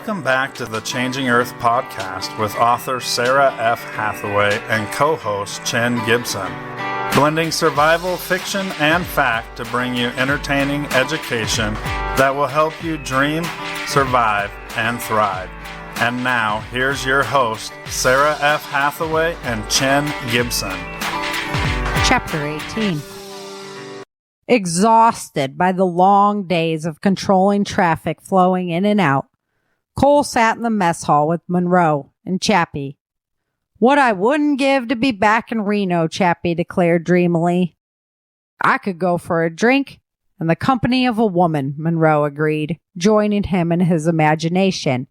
Welcome back to the Changing Earth podcast with author Sarah F. Hathaway and co-host Chen Gibson. Blending survival, fiction, and fact to bring you entertaining education that will help you dream, survive, and thrive. And now, here's your host, Sarah F. Hathaway and Chen Gibson. Chapter 18. Exhausted by the long days of controlling traffic flowing in and out, Cole sat in the mess hall with Monroe and Chappie. "What I wouldn't give to be back in Reno," Chappie declared dreamily. "I could go for a drink and the company of a woman," Monroe agreed, joining him in his imagination.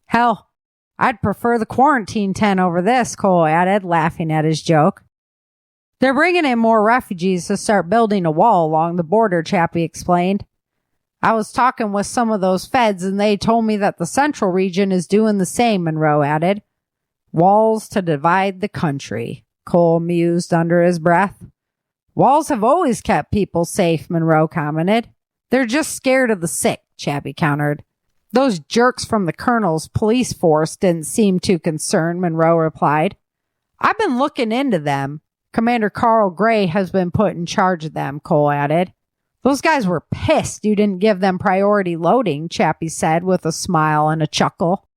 "Hell, I'd prefer the quarantine tent over this," Cole added, laughing at his joke. "They're bringing in more refugees to start building a wall along the border," Chappie explained. "I was talking with some of those feds and they told me that the central region is doing the same," Monroe added. "Walls to divide the country," Cole mused under his breath. "Walls have always kept people safe," Monroe commented. "They're just scared of the sick," Chappie countered. "Those jerks from the colonel's police force didn't seem too concerned," Monroe replied. "I've been looking into them. Commander Carl Gray has been put in charge of them," Cole added. "Those guys were pissed you didn't give them priority loading," Chappie said with a smile and a chuckle.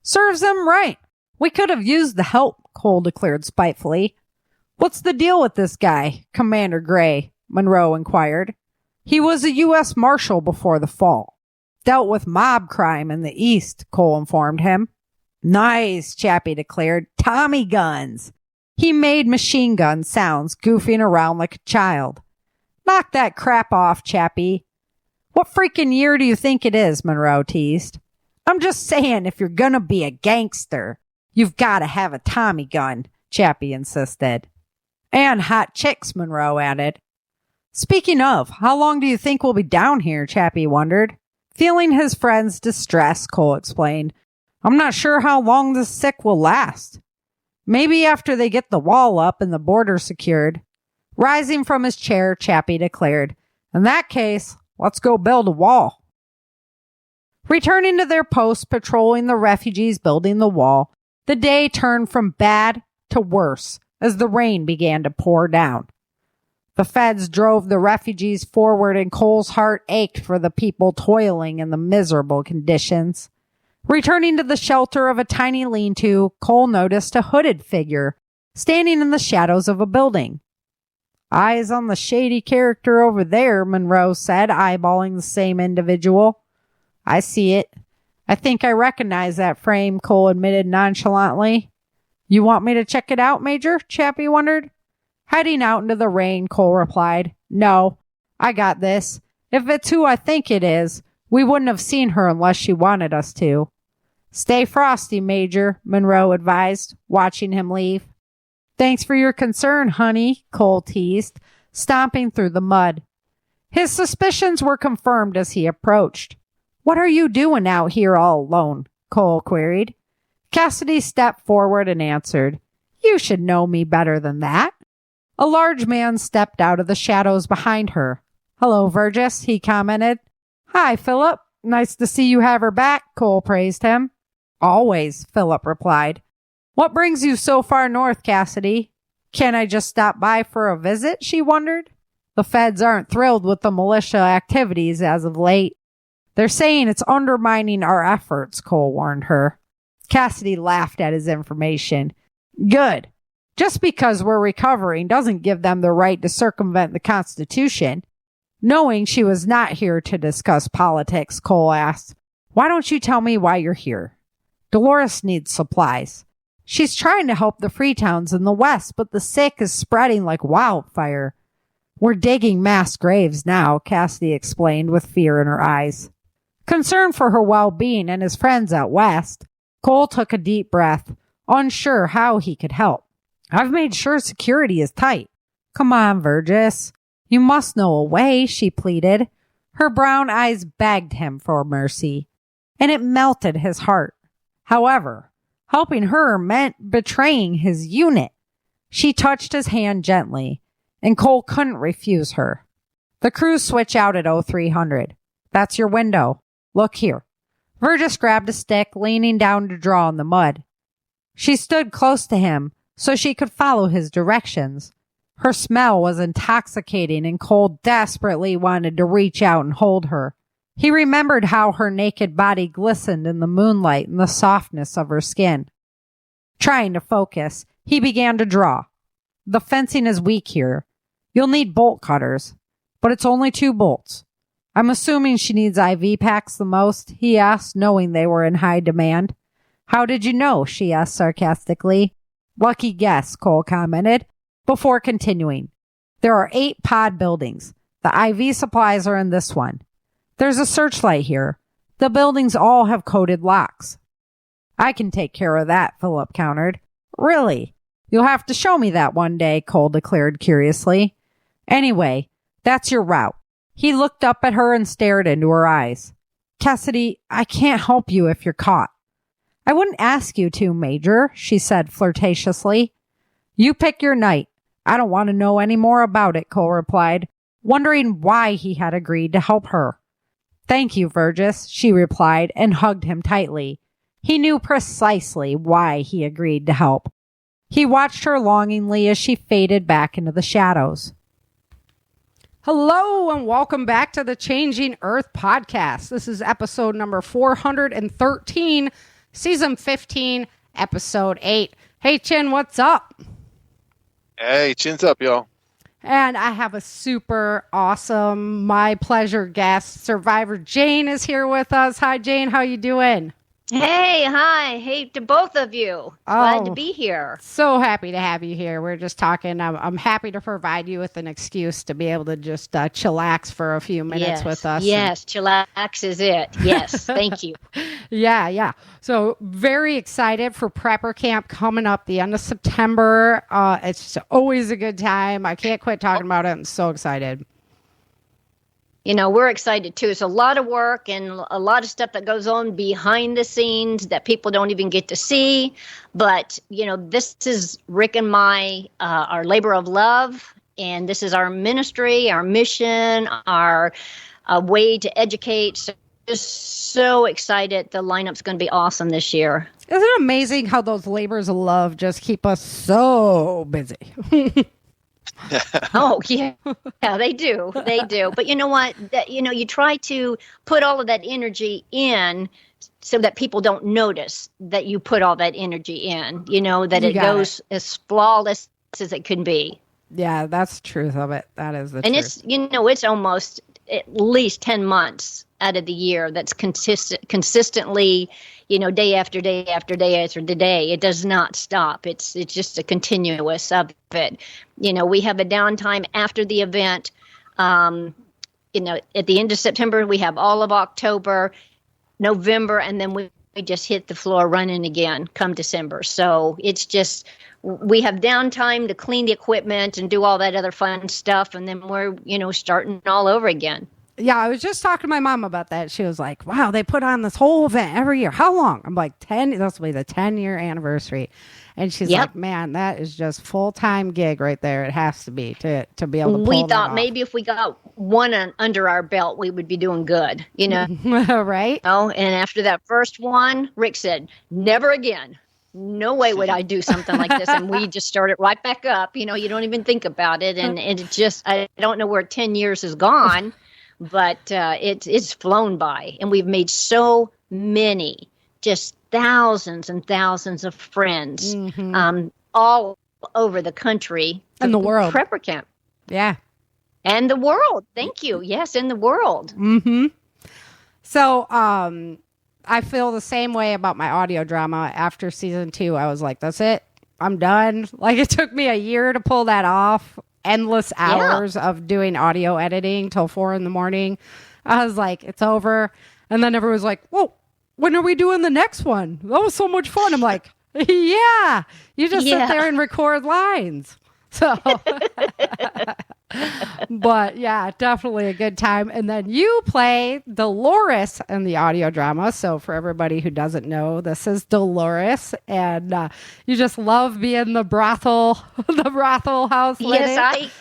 "Serves them right. We could have used the help," Cole declared spitefully. "What's the deal with this guy, Commander Gray?" Monroe inquired. "He was a U.S. Marshal before the fall. Dealt with mob crime in the East," Cole informed him. "Nice," Chappie declared. "Tommy guns." He made machine gun sounds, goofing around like a child. "Knock that crap off, Chappie." "What freaking year do you think it is?" Monroe teased. "I'm just saying, if you're gonna be a gangster, you've gotta have a Tommy gun," Chappie insisted. "And hot chicks," Monroe added. "Speaking of, how long do you think we'll be down here?" Chappie wondered. Feeling his friend's distress, Cole explained. "I'm not sure how long this sick will last. Maybe after they get the wall up and the border secured." Rising from his chair, Chappie declared, "In that case, let's go build a wall." Returning to their posts patrolling the refugees building the wall, the day turned from bad to worse as the rain began to pour down. The feds drove the refugees forward and Cole's heart ached for the people toiling in the miserable conditions. Returning to the shelter of a tiny lean-to, Cole noticed a hooded figure standing in the shadows of a building. "Eyes on the shady character over there," Monroe said, eyeballing the same individual. "I see it. I think I recognize that frame," Cole admitted nonchalantly. "You want me to check it out, Major?" Chappie wondered. Heading out into the rain, Cole replied, "No, I got this. If it's who I think it is, we wouldn't have seen her unless she wanted us to." "Stay frosty, Major," Monroe advised, watching him leave. "Thanks for your concern, honey," Cole teased, stomping through the mud. His suspicions were confirmed as he approached. "What are you doing out here all alone?" Cole queried. Cassidy stepped forward and answered, "You should know me better than that." A large man stepped out of the shadows behind her. "Hello, Virgis," he commented. "Hi, Philip. Nice to see you have her back," Cole praised him. "Always," Philip replied. "What brings you so far north, Cassidy?" "Can't I just stop by for a visit?" she wondered. "The feds aren't thrilled with the militia activities as of late. They're saying it's undermining our efforts," Cole warned her. Cassidy laughed at his information. "Good. Just because we're recovering doesn't give them the right to circumvent the Constitution." Knowing she was not here to discuss politics, Cole asked, "Why don't you tell me why you're here?" "Dolores needs supplies. She's trying to help the free towns in the West, but the sick is spreading like wildfire." "We're digging mass graves now," Cassidy explained with fear in her eyes. Concerned for her well-being and his friends out west, Cole took a deep breath, unsure how he could help. "I've made sure security is tight." "Come on, Virgis. You must know a way," she pleaded. Her brown eyes begged him for mercy, and it melted his heart. However, helping her meant betraying his unit. She touched his hand gently, and Cole couldn't refuse her. "The crews switch out at 0300. That's your window. Look here." Virgis grabbed a stick, leaning down to draw in the mud. She stood close to him so she could follow his directions. Her smell was intoxicating, and Cole desperately wanted to reach out and hold her. He remembered how her naked body glistened in the moonlight and the softness of her skin. Trying to focus, he began to draw. The fencing is weak here. You'll need bolt cutters, but it's only 2 bolts. I'm assuming she needs IV packs the most, he asked, knowing they were in high demand. How did you know? She asked sarcastically. Lucky guess, Cole commented, before continuing. There are 8 pod buildings. The IV supplies are in this one. There's a searchlight here. The buildings all have coded locks. I can take care of that, Philip countered. Really? You'll have to show me that one day, Cole declared curiously. Anyway, that's your route. He looked up at her and stared into her eyes. Cassidy, I can't help you if you're caught. I wouldn't ask you to, Major, she said flirtatiously. You pick your night. I don't want to know any more about it, Cole replied, wondering why he had agreed to help her. Thank you, Virgis, she replied and hugged him tightly. He knew precisely why he agreed to help. He watched her longingly as she faded back into the shadows. Hello and welcome back to the Changing Earth podcast. This is episode number 413, season 15, episode 8. Hey, Chin, what's up? Hey, chin's up, y'all. And I have a super awesome, my pleasure guest. Survivor Jane is here with us. Hi, Jane. How you doing? Hey, hi. Hey to both of you. Glad to be here. So happy to have you here. We're just talking. I'm happy to provide you with an excuse to be able to just chillax for a few minutes with us. Yes, chillax is it. Yes, thank you. Yeah. So very excited for Prepper Camp coming up the end of September. It's always a good time. I can't quit talking about it. I'm so excited. You know, we're excited too. It's a lot of work and a lot of stuff that goes on behind the scenes that people don't even get to see. But, you know, this is Rick and our labor of love. And this is our ministry, our mission, our way to educate. So just so excited. The lineup's going to be awesome this year. Isn't it amazing how those labors of love just keep us so busy? Oh, yeah, they do. They do. But you know what? You try to put all of that energy in so that people don't notice that you put all that energy in, that it goes as flawless as it can be. Yeah, that's the truth of it. That is the truth. And it's almost at least 10 months out of the year that's consistently, day after day after day after day. It does not stop. It's just a continuous of it. We have a downtime after the event. At the end of September, we have all of October, November, and then we just hit the floor running again come December. So it's just, we have downtime to clean the equipment and do all that other fun stuff. And then we're, starting all over again. Yeah, I was just talking to my mom about that. She was like, wow, they put on this whole event every year. How long? I'm like, 10. This will be the 10-year anniversary. And she's like, man, that is just full-time gig right there. It has to be to be able to pull We that thought off. Maybe if we got one under our belt, we would be doing good, Right? Oh, and after that first one, Rick said, never again. No way would I do something like this. And we just started right back up. You don't even think about it. And it just, I don't know where 10 years has gone. But it's flown by, and we've made so many, just thousands and thousands of friends, all over the country and the world. Prepper Camp, yeah, and the world. Thank you. Yes, in the world. Mm-hmm. So, I feel the same way about my audio drama. After season 2, I was like, "That's it. I'm done." Like it took me a year to pull that off. Endless hours of doing audio editing till 4 a.m. I was like, it's over. And then everyone was like, whoa, when are we doing the next one? That was so much fun. I'm like, yeah, you just sit there and record lines. So, but yeah, definitely a good time. And then you play Dolores in the audio drama. So for everybody who doesn't know, this is Dolores, and you just love being the brothel house lady. Yes,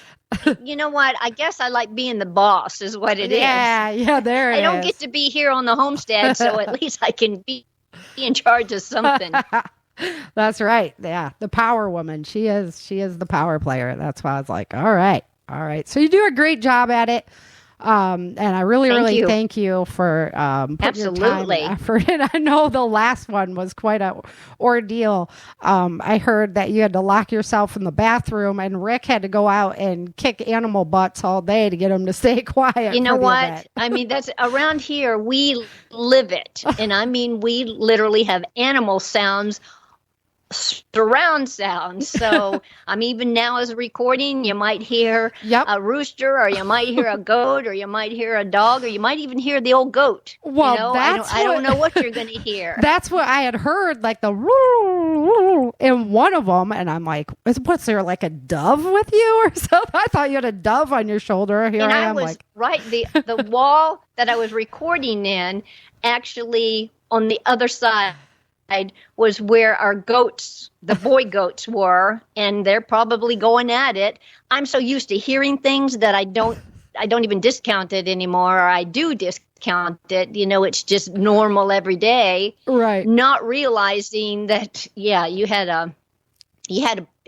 You know what? I guess I like being the boss is what it is. Yeah, there it is. I don't get to be here on the homestead, so at least I can be in charge of something. That's right. Yeah, the power woman. She is the power player. That's why I was like, all right. So you do a great job at it. And I really thank you for putting your time and effort. And I know the last one was quite a ordeal. I heard that you had to lock yourself in the bathroom, and Rick had to go out and kick animal butts all day to get them to stay quiet. You know what? I mean, that's around here. We live it, and I mean, we literally have animal sounds. Surround sound. So even now as a recording, you might hear a rooster, or you might hear a goat, or you might hear a dog, or you might even hear the old goat. Well, I don't know what you're going to hear. That's what I had heard, like the in one of them, and I'm like, what's there, like a dove with you or something? I thought you had a dove on your shoulder. Here I am, the wall that I was recording in, actually on the other side was where our goats, the boy goats, were, and they're probably going at it. I'm so used to hearing things that I don't even discount it anymore, or I do discount it. It's just normal every day. Right. Not realizing that,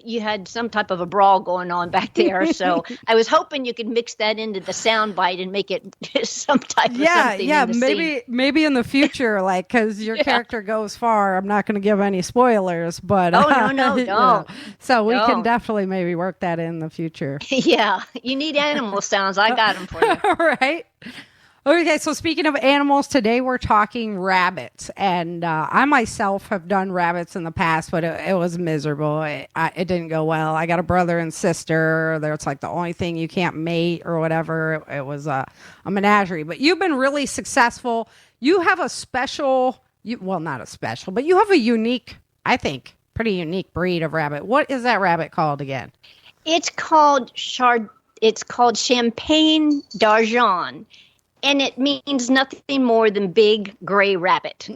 you had some type of a brawl going on back there. So I was hoping you could mix that into the sound bite and make it some type of something. Yeah, maybe in the future, like, because your character goes far. I'm not going to give any spoilers, but no, don't. So we can definitely maybe work that in the future. Yeah, you need animal sounds. I got them for you. All right. Okay, so speaking of animals, today we're talking rabbits, and I myself have done rabbits in the past, but it was miserable. It didn't go well. I got a brother and sister. It's like the only thing you can't mate or whatever. It was a menagerie. But you've been really successful. You have a special, not a special, but you have a unique, I think, pretty unique breed of rabbit. What is that rabbit called again? It's called Champagne d'Argent. And it means nothing more than big gray rabbit,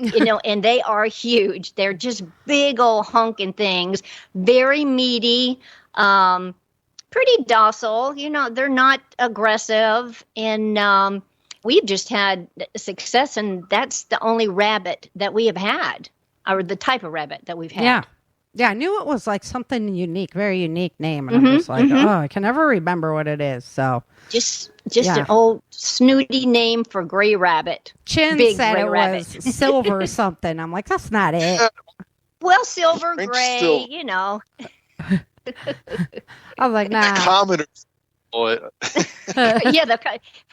and they are huge. They're just big old hunking things, very meaty, pretty docile. They're not aggressive. And we've just had success, and that's the only rabbit that we have had, or the type of rabbit that we've had. Yeah, I knew it was like something unique, very unique name. And I'm just like, I can never remember what it is. So just an old snooty name for gray rabbit. Chin Big said gray it rabbit. was silver something. I'm like, that's not it. Well, silver, gray, I was like, nah. Commoners. For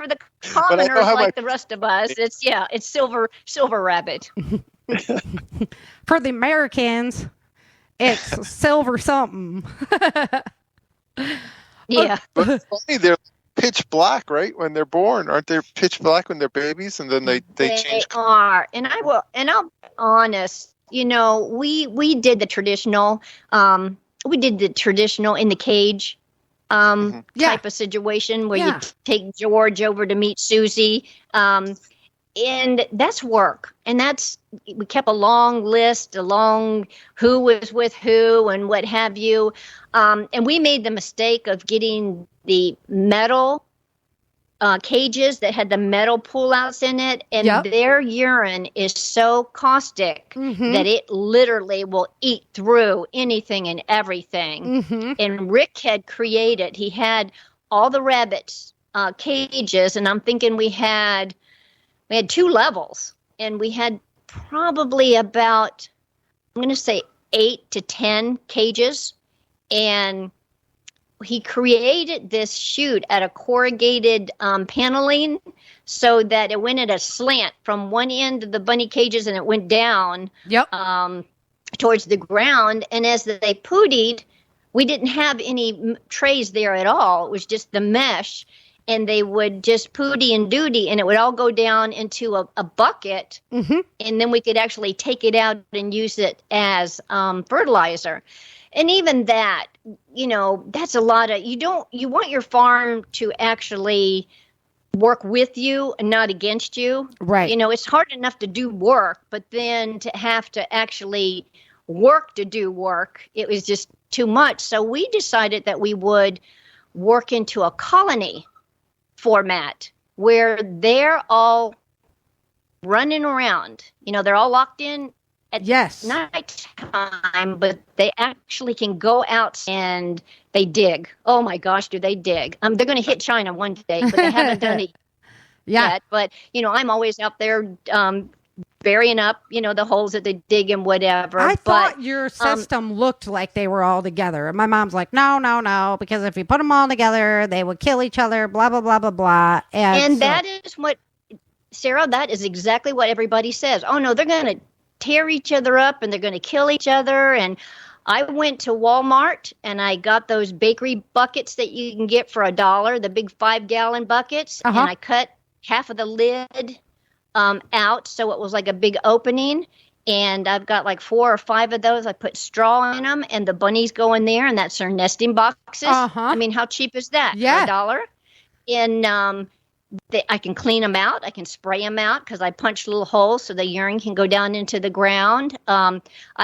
the commoners like the rest of us, it's silver rabbit. For the Americans, it's silver something. Yeah. But it's funny, they're pitch black, right? When they're born, aren't they pitch black when they're babies, and then they change? They are, and I'll be honest. We did the traditional. We did the traditional in the cage type of situation where you take George over to meet Susie. And that's work. And we kept a long list along who was with who and what have you. And we made the mistake of getting the metal cages that had the metal pullouts in it. And their urine is so caustic that it literally will eat through anything and everything. And Rick he had all the rabbits cages. And I'm thinking we had 2 levels, and we had probably about, I'm going to say 8 to 10 cages. And he created this chute at a corrugated paneling so that it went at a slant from one end of the bunny cages, and it went down towards the ground. And as they pootied, we didn't have any trays there at all. It was just the mesh. And they would just pooty and duty, and it would all go down into a bucket, and then we could actually take it out and use it as fertilizer. And even that, that's a lot of, you want your farm to actually work with you and not against you. Right. It's hard enough to do work, but then to have to actually work to do work, it was just too much. So we decided that we would work into a colony format where they're all running around. They're all locked in at nighttime, but they actually can go out and they dig. Oh my gosh, do they dig? They're going to hit China one day, but they haven't done it yet. But, I'm always out there burying up, the holes that they dig and whatever. I thought your system looked like they were all together. And my mom's like, no, because if you put them all together, they would kill each other, blah, blah, blah, blah, blah. And that is what, Sarah, that is exactly what everybody says. Oh, no, they're going to tear each other up and they're going to kill each other. And I went to Walmart and I got those bakery buckets that you can get for $1, the big 5-gallon buckets. And I cut half of the lid out, so it was like a big opening, and I've got like 4 or 5 of those. I put straw in them, and the bunnies go in there, and that's their nesting boxes. I mean, how cheap is that? Yeah, $1. And I can clean them out. I can spray them out because I punch little holes so the urine can go down into the ground. I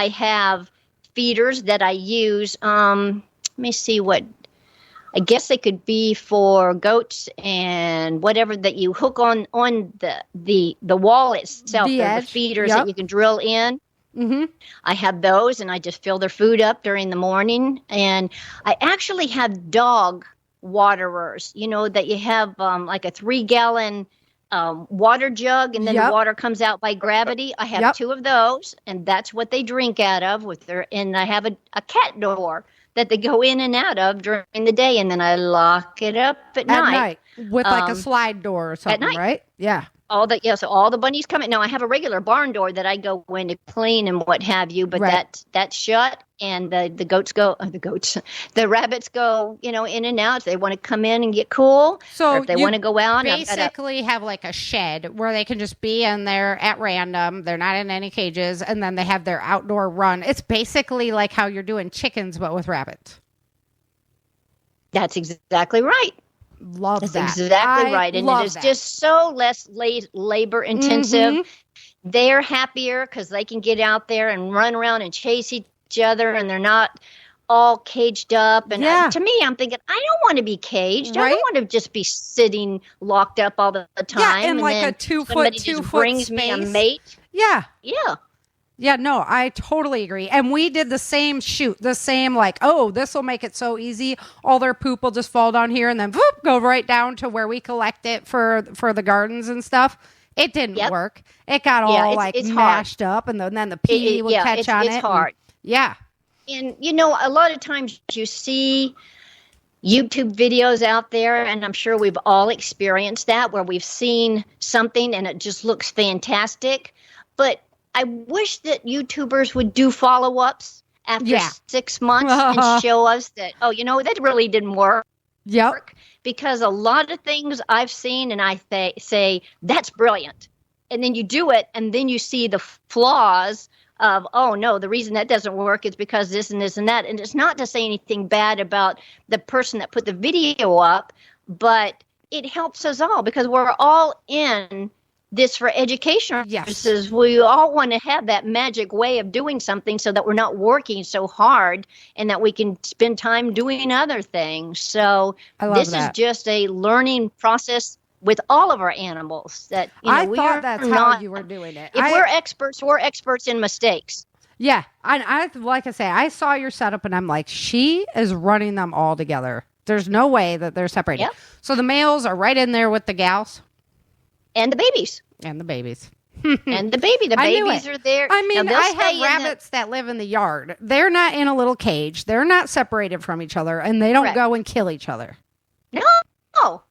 have feeders that I use. Let me see what. I guess they could be for goats and whatever that you hook on the wall itself. The feeders that you can drill in. Mm-hmm. I have those, and I just fill their food up during the morning. And I actually have dog waterers, that you have like a 3-gallon water jug, and then the water comes out by gravity. I have 2 of those, and that's what they drink out of and I have a cat door that they go in and out of during the day, and then I lock it up at night. With like a slide door or something, right? Yeah. So all the bunnies come in. Now I have a regular barn door that I go in to clean and what have you, but that's shut, and the rabbits go, in and out. If they want to come in and get cool, or if they want to go out. Basically have like a shed where they can just be in there at random. They're not in any cages, and then they have their outdoor run. It's basically like how you're doing chickens, but with rabbits. That's exactly right. That's exactly right. And it is just so less labor intensive. Mm-hmm. They're happier because they can get out there and run around and chase each other, and they're not all caged up. And to me, I'm thinking, I don't want to be caged. I don't want to just be sitting locked up all the time. Yeah, and like a 2 foot brings space. Me a mate. Yeah. Yeah. Yeah, no, I totally agree. And we did the same like, oh, this will make it so easy. All their poop will just fall down here and then whoop, go right down to where we collect it for the gardens and stuff. It didn't work. It got all it's mashed hard. Up, and then the pee would catch on it. It's hard. And, a lot of times you see YouTube videos out there, and I'm sure we've all experienced that, where we've seen something and it just looks fantastic. But I wish that YouTubers would do follow-ups after 6 months and show us that, that really didn't work. Yep. Because a lot of things I've seen and I say, that's brilliant. And then you do it, and then you see the flaws of, oh, no, the reason that doesn't work is because this and this and that. And it's not to say anything bad about the person that put the video up, but it helps us all because we're all in this for education purposes. We all want to have that magic way of doing something so that we're not working so hard and that we can spend time doing other things. So this is just a learning process with all of our animals. That I thought that's how you were doing it. If we're experts in mistakes. Yeah, I like I say, I saw your setup and I'm like, she is running them all together. There's no way that they're separated. Yep. So the males are right in there with the gals. And the babies. And the babies. And the babies are there. I mean, I have rabbits that live in the yard. They're not in a little cage. They're not separated from each other, and they don't go and kill each other. No.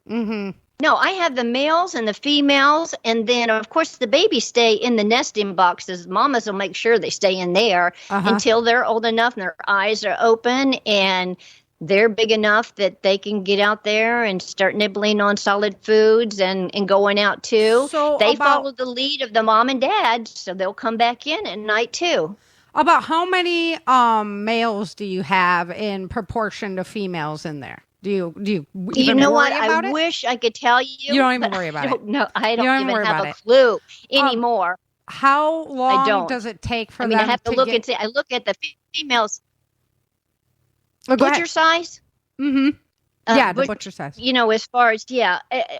Mm-hmm. No, I have the males and the females, and then, of course, the babies stay in the nesting boxes. Mamas will make sure they stay in there until they're old enough and their eyes are open, and they're big enough that they can get out there and start nibbling on solid foods and going out too. So they follow the lead of the mom and dad, so they'll come back in at night too. About how many males do you have in proportion to females in there? Do you even worry about it? I wish I could tell you. You don't even worry about it. No, I don't even have a clue anymore. How long does it take for them to I have to look and see. I look at the females. Oh, Butcher size. Mm-hmm. The butcher size. As far as,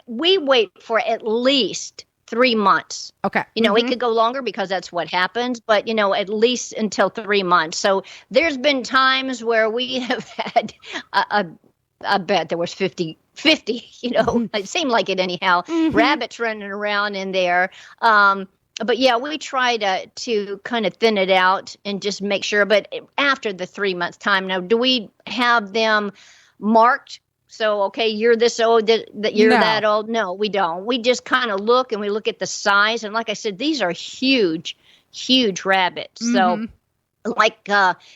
we wait for at least 3 months. Okay. It could go longer because that's what happens, but, at least until 3 months. So there's been times where we have had, I bet there was 50, it seemed like it anyhow, rabbits running around in there. But yeah, we try to kind of thin it out and just make sure. But after the 3 month time, now, do we have them marked? So, okay, you're this old, that you're that old. No, we don't. We just kind of look and we look at the size. And like I said, these are huge, huge rabbits. So like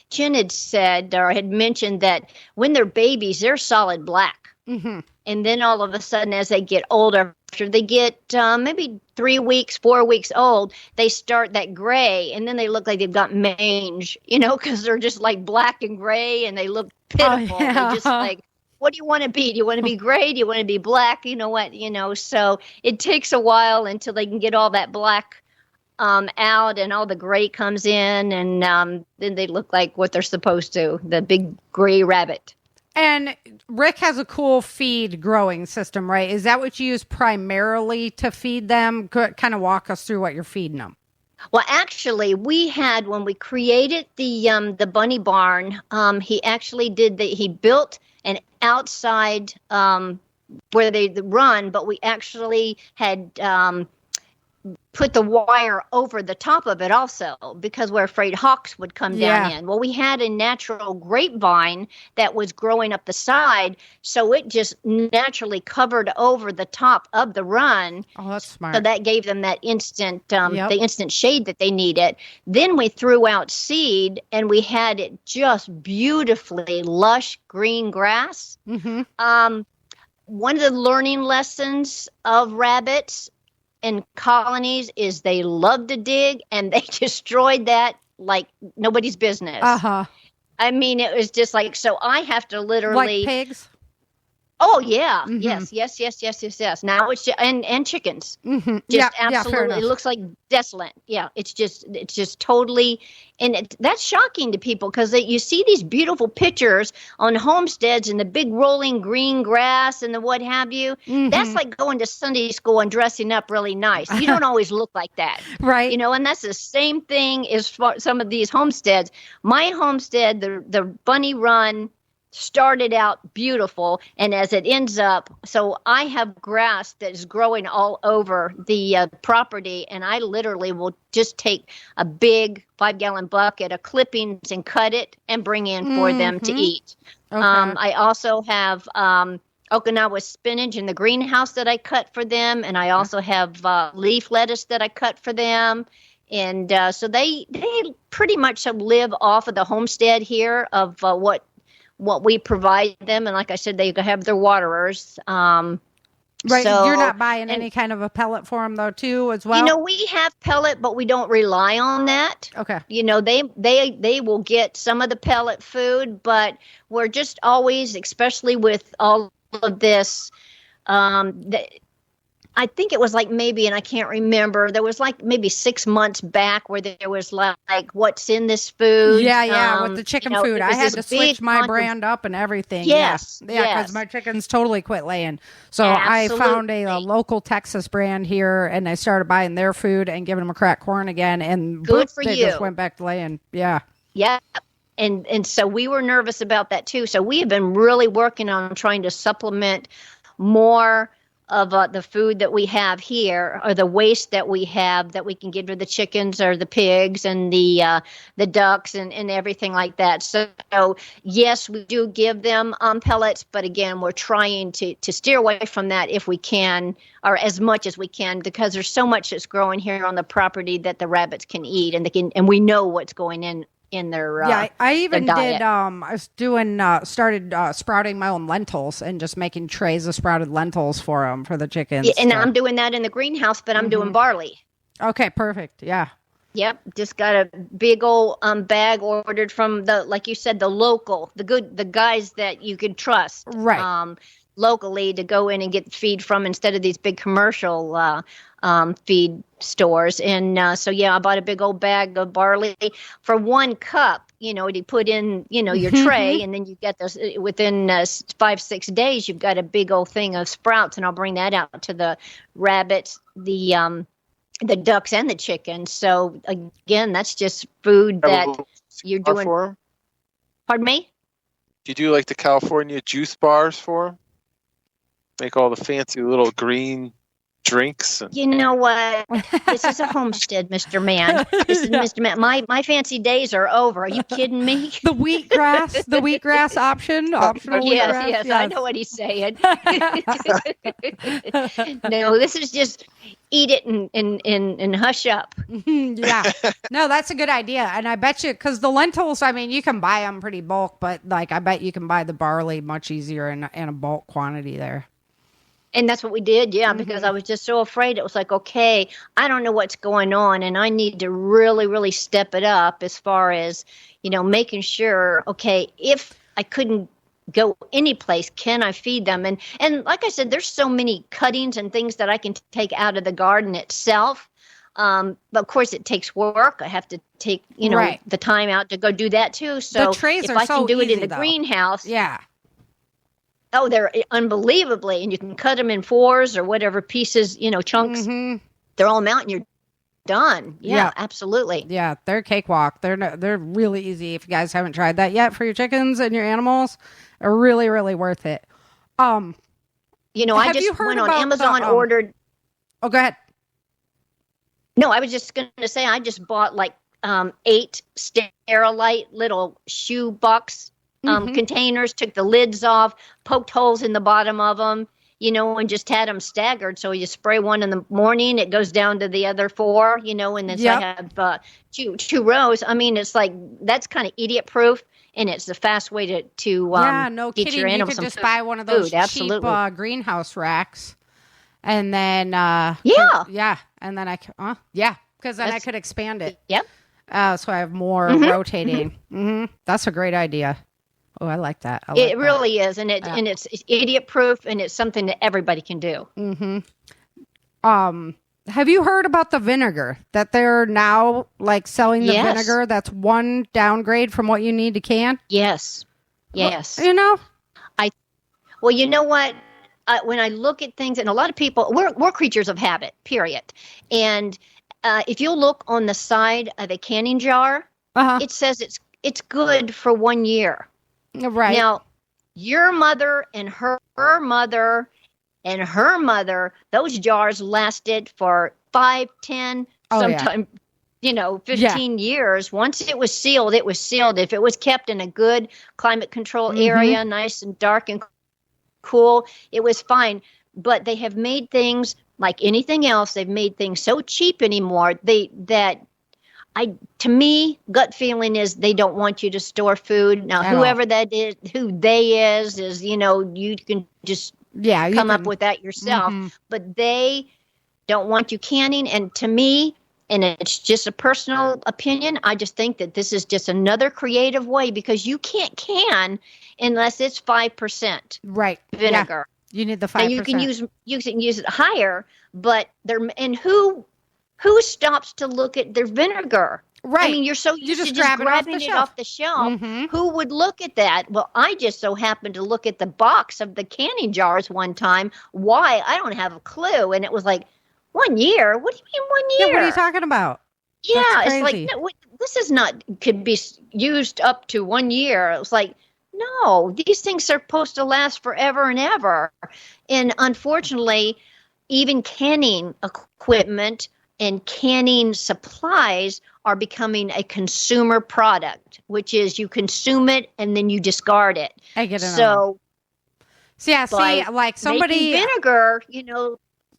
Jen had said or had mentioned that when they're babies, they're solid black. And then all of a sudden, as they get older, after they get maybe 3 weeks, 4 weeks old, they start that gray. And then they look like they've got mange, because they're just like black and gray and they look pitiful. They're just like, what do you want to be? Do you want to be gray? Do you want to be black? You know what? So it takes a while until they can get all that black out and all the gray comes in. And then they look like what they're supposed to, the big gray rabbit. And Rick has a cool feed growing system, right? Is that what you use primarily to feed them? Kind of walk us through what you're feeding them. Well, actually, we had, when we created the bunny barn, he actually he built an outside where they run, but we actually had put the wire over the top of it also because we're afraid hawks would come down in. Well, we had a natural grapevine that was growing up the side, so it just naturally covered over the top of the run. Oh, that's smart. So that gave them that instant, the instant shade that they needed. Then we threw out seed, and we had it just beautifully lush green grass. One of the learning lessons of rabbits in colonies is they love to dig, and they destroyed that like nobody's business. I mean, it was just like, so I have to literally, like pigs. Oh yeah, yes. Now it's and chickens, just absolutely. It looks like desolate. Yeah, it's just totally, and that's shocking to people because you see these beautiful pictures on homesteads and the big rolling green grass and the what have you. That's like going to Sunday school and dressing up really nice. You don't always look like that, right? And that's the same thing as for some of these homesteads. My homestead, the Bunny Run, started out beautiful, and as it ends up, so I have grass that is growing all over the property, and I literally will just take a big 5-gallon bucket of clippings and cut it and bring in for them to eat. I also have Okinawa spinach in the greenhouse that I cut for them, and I also have leaf lettuce that I cut for them. And so they pretty much live off of the homestead here of what we provide them. And like I said, they have their waterers. Right. So, you're not buying any kind of a pellet for them though, too, as well? We have pellet, but we don't rely on that. Okay. They will get some of the pellet food, but we're just always, especially with all of this, I think it was like maybe, and I can't remember, there was like maybe 6 months back where there was like what's in this food. Yeah, with the chicken food. I had to switch my brand up and everything. Yes. Yeah, because my chickens totally quit laying. So I found a local Texas brand here, and I started buying their food and giving them a cracked corn again. And good for they you. Just went back to laying. Yeah. Yeah. And so we were nervous about that too. So we have been really working on trying to supplement more of the food that we have here, or the waste that we have that we can give to the chickens or the pigs and the ducks and everything like that. So yes, we do give them pellets, but again, we're trying to steer away from that if we can, or as much as we can, because there's so much that's growing here on the property that the rabbits can eat, and we know what's going in their I even did I was doing started sprouting my own lentils and just making trays of sprouted lentils for them, for the chickens. Yeah, and I'm doing that in the greenhouse, but I'm doing barley. Okay, perfect. Yeah. Yep, just got a big old bag ordered from like you said, the local, the guys that you can trust, right? Locally, to go in and get feed from instead of these big commercial feed stores. And so I bought a big old bag of barley. For 1 cup, to put in, your tray, and then you get those within 5-6 days. You've got a big old thing of sprouts, and I'll bring that out to the rabbits, the ducks, and the chickens. So again, that's just food that you're doing. For 'em? Pardon me? Do you do like the California juice bars for them? Make all the fancy little green drinks. You know what? This is a homestead, Mr. Man. This is Mr. Man. My fancy days are over. Are you kidding me? The wheatgrass optional wheatgrass. Yes, I know what he's saying. No, this is just eat it and hush up. Yeah. No, that's a good idea. And I bet you, because the lentils, I mean, you can buy them pretty bulk, but like I bet you can buy the barley much easier in a bulk quantity there. And that's what we did, because I was just so afraid. It was like, okay, I don't know what's going on, and I need to really, really step it up as far as, making sure, okay, if I couldn't go any place, can I feed them? And like I said, there's so many cuttings and things that I can take out of the garden itself. But of course, it takes work. I have to take, the time out to go do that too. So the trays if are I so can do it in easy, the greenhouse, yeah. Oh, they're unbelievably, and you can cut them in 4s or whatever pieces, chunks. Mm-hmm. They're all out, and you're done. Yeah, absolutely. Yeah, they're cakewalk. They're really easy. If you guys haven't tried that yet for your chickens and your animals, are really, really worth it. I just went on Amazon, ordered. Oh, go ahead. No, I was just going to say I just bought like 8 Sterilite little shoe box containers, took the lids off, poked holes in the bottom of them, and just had them staggered. So you spray one in the morning, it goes down to the other 4, and then so I have two rows. I mean, it's like, that's kind of idiot proof. And it's the fast way to no get kidding. your animals. You could just buy one of those cheap greenhouse racks, and then and then because then I could expand it. Yep. So I have more rotating. Mm-hmm. That's a great idea. Oh, I like that. It really is, and it's idiot proof, and it's something that everybody can do. Mm-hmm. Have you heard about the vinegar that they're now like selling the vinegar? That's one downgrade from what you need to can. Yes. Well, you know what? When I look at things, and a lot of people, we're creatures of habit, period. And if you look on the side of a canning jar, it says it's good for 1 year. Right. Now, your mother and her mother and her mother, those jars lasted for 5, 10, sometimes, 15 years. Once it was sealed, it was sealed. If it was kept in a good climate control area, nice and dark and cool, it was fine. But they have made things like anything else. They've made things so cheap anymore. To me, gut feeling is they don't want you to store food. Now, whoever that is, who they is, you can just come up with that yourself. Mm-hmm. But they don't want you canning. And to me, and it's just a personal opinion, I just think that this is just another creative way, because you can't can unless it's 5% vinegar. Yeah. You need the 5%. And you can use it higher, but who stops to look at their vinegar? Right. I mean, you're so used to just grabbing it off the shelf. Mm-hmm. Who would look at that? Well, I just so happened to look at the box of the canning jars one time. Why? I don't have a clue. And it was like, 1 year? What do you mean 1 year? Yeah, what are you talking about? Yeah, it's like, no, this is not, could be used up to 1 year. It was like, no, these things are supposed to last forever and ever. And unfortunately, even canning equipment and canning supplies are becoming a consumer product, which is you consume it and then you discard it. I get it. So, like somebody vinegar,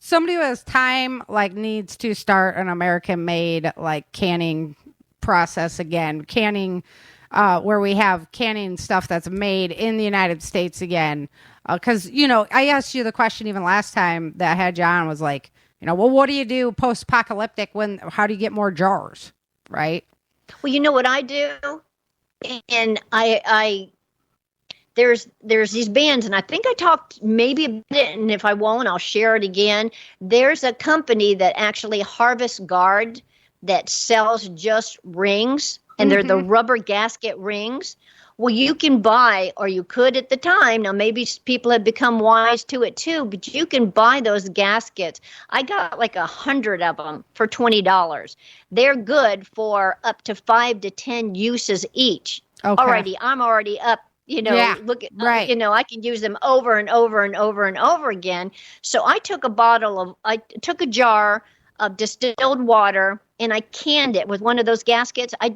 somebody who has time needs to start an American-made canning process again, canning where we have canning stuff that's made in the United States again. Because I asked you the question even last time that I had you on was like, well, what do you do post-apocalyptic how do you get more jars, right? Well, you know what I do? And there's these bands, and I think I talked maybe a bit, and if I won't, I'll share it again. There's a company that actually Harvest Guard that sells just rings and they're the rubber gasket rings. Well, you can buy, or you could at the time, now maybe people have become wise to it too, but you can buy those gaskets. I got like 100 of them for $20. They're good for up to 5 to 10 uses each. Okay. I'm already up, look at, right. I can use them over and over and over and over again. So I took a jar of distilled water and I canned it with one of those gaskets. I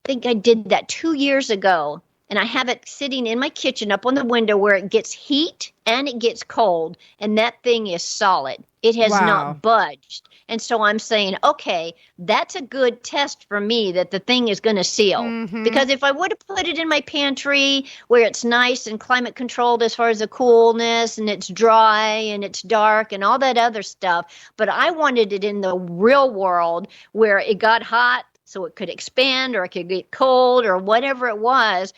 think I did that 2 years ago, and I have it sitting in my kitchen up on the window where it gets heat and it gets cold, and that thing is solid. It has not budged. And so I'm saying, okay, that's a good test for me that the thing is going to seal. Because if I would have put it in my pantry where it's nice and climate controlled as far as the coolness, and it's dry and it's dark and all that other stuff, but I wanted it in the real world where it got hot, so it could expand or it could get cold or whatever it was.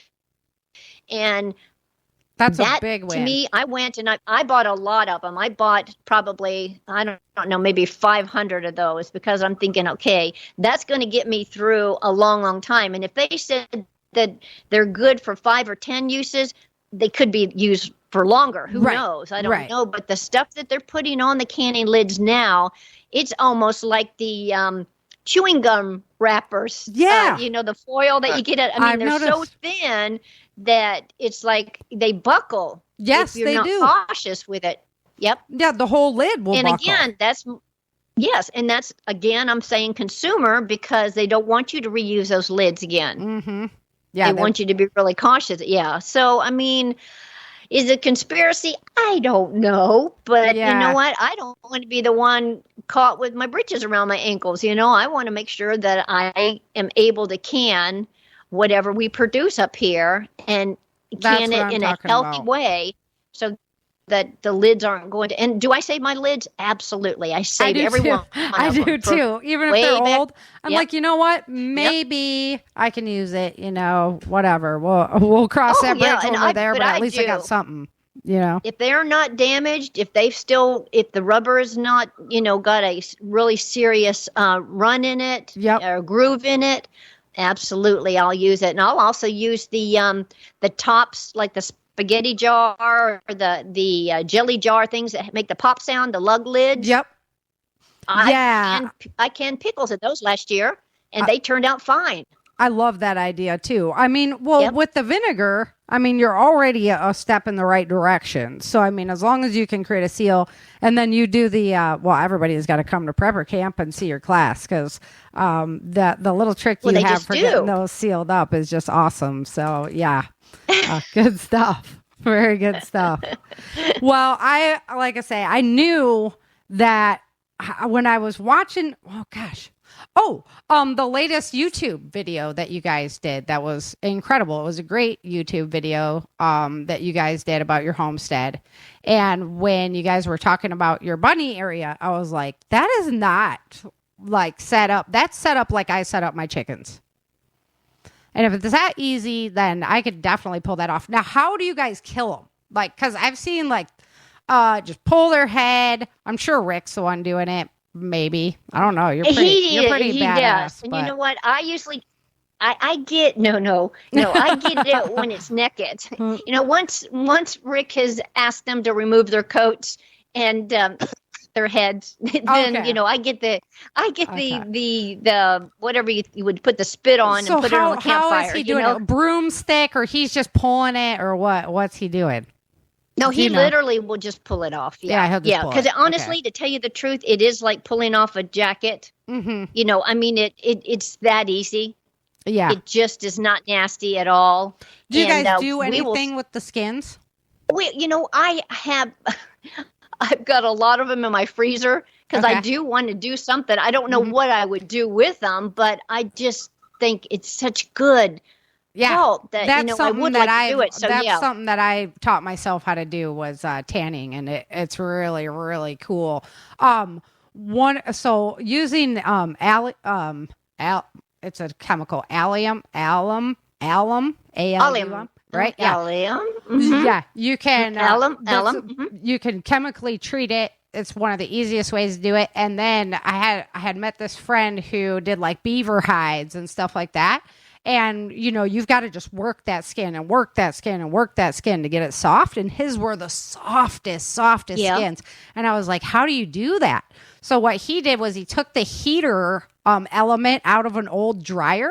And that's a big win. To me, I went and I bought a lot of them. I bought probably, I don't know, maybe 500 of those, because I'm thinking, okay, that's going to get me through a long, long time. And if they said that they're good for 5 or 10 uses, they could be used for longer. Who knows? I don't know. But the stuff that they're putting on the canning lids now, it's almost like the chewing gum wrappers. Yeah. The foil that you get at, they're so thin that it's like they buckle. Yes, if you're they not do. Cautious with it. Yep. Yeah, the whole lid will buckle. And again, again, I'm saying consumer, because they don't want you to reuse those lids again. Yeah. They want you to be really cautious. Yeah. So, is it conspiracy? I don't know. But you know what? I don't want to be the one caught with my britches around my ankles. I want to make sure that I am able to can whatever we produce up here and can it in a healthy way, so that the lids aren't going to. And do I save my lids? Absolutely. I save every one. I do too. Even if they're old, I'm like, you know what? Maybe I can use it. Whatever. We'll cross that bridge when we're there. But at least I got something. If they're not damaged, if the rubber is not, got a really serious run in it, or groove in it, absolutely, I'll use it. And I'll also use the tops, like the spaghetti jar or the jelly jar, things that make the pop sound, the lug lids. Yep. I canned pickles at those last year, and they turned out fine. I love that idea too. With the vinegar, you're already a step in the right direction. So, as long as you can create a seal, and then you do the, everybody's got to come to prepper camp and see your class, because the little trick you have for getting those sealed up is just awesome. So, yeah, good stuff. Very good stuff. Well, I knew that when I was watching, the latest YouTube video that you guys did, that was incredible. It was a great YouTube video that you guys did about your homestead. And when you guys were talking about your bunny area, I was like, that is not like set up. That's set up like I set up my chickens. And if it's that easy, then I could definitely pull that off. Now, how do you guys kill them? Like, because I've seen just pull their head. I'm sure Rick's the one doing it. Maybe. I don't know. You're pretty badass. And you know what? I usually, I get, I get it when it's naked. Once Rick has asked them to remove their coats and their heads, then, I get the whatever you would put the spit on and put it on the campfire. How is he doing it? Broomstick, or he's just pulling it, or what? What's he doing? No, he literally will just pull it off. Yeah. Because honestly, to tell you the truth, it is like pulling off a jacket. Mm-hmm. It's that easy. Yeah. It just is not nasty at all. Do you guys do anything with the skins? I've got a lot of them in my freezer, because I do want to do something. I don't know what I would do with them, but I just think it's such good. Yeah, that's something that's something that I taught myself how to do, was tanning, and it's really, really cool. Using it's a chemical, alum, right? Yeah, alum. Mm-hmm. Yeah, you can alum. You can chemically treat it it's one of the easiest ways to do it. And then I had met this friend who did like beaver hides and stuff like that. And, you've got to just work that skin and work that skin and work that skin to get it soft. And his were the softest skins. And I was like, how do you do that? So what he did was he took the heater element out of an old dryer,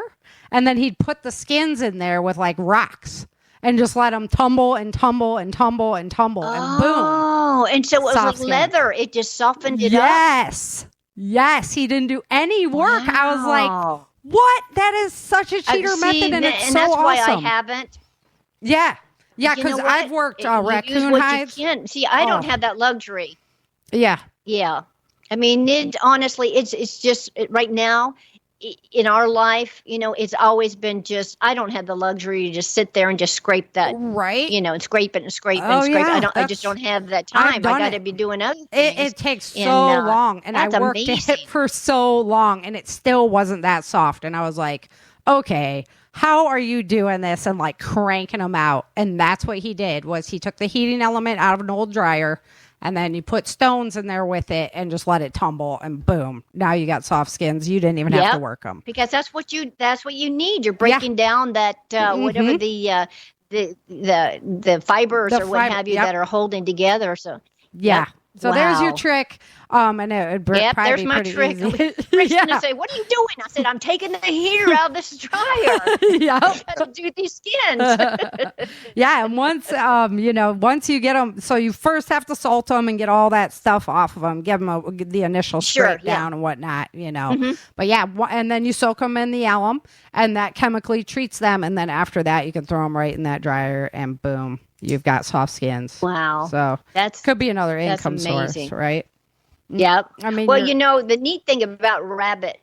and then he'd put the skins in there with like rocks and just let them tumble and tumble and tumble and tumble, and boom. Oh, and so it was like leather. It just softened it up. Yes. He didn't do any work. Wow. I was like, what? That is such a cheater method, and it's so that's awesome. Why I haven't. Yeah, because I've worked raccoon hides. See, I don't have that luxury. Yeah. I mean, honestly, it's just right now in our life, it's always been just, I don't have the luxury to just sit there and just scrape that, right? And scrape it and scrape it and scrape it. I just don't have that time. I got to be doing other things. It takes so long, and I worked it for so long, and it still wasn't that soft. And I was like, okay, how are you doing this? And like cranking them out. And that's what he did, was he took the heating element out of an old dryer, and then you put stones in there with it and just let it tumble, and boom, now you got soft skins. You didn't even have to work them, because that's what you need. You're breaking down that whatever the fibers or what have you that are holding together. So So there's your trick. And it would probably there's be my pretty trick. easy. Rick's gonna say, "What are you doing?" I said, "I'm taking the heater out of this dryer. To do these skins." And once you get them, so you first have to salt them and get all that stuff off of them, give them the initial scrape down and whatnot, But and then you soak them in the alum, and that chemically treats them, and then after that, you can throw them right in that dryer, and boom, you've got soft skins. Wow. So could be another income source, right? Yeah. I mean, the neat thing about rabbit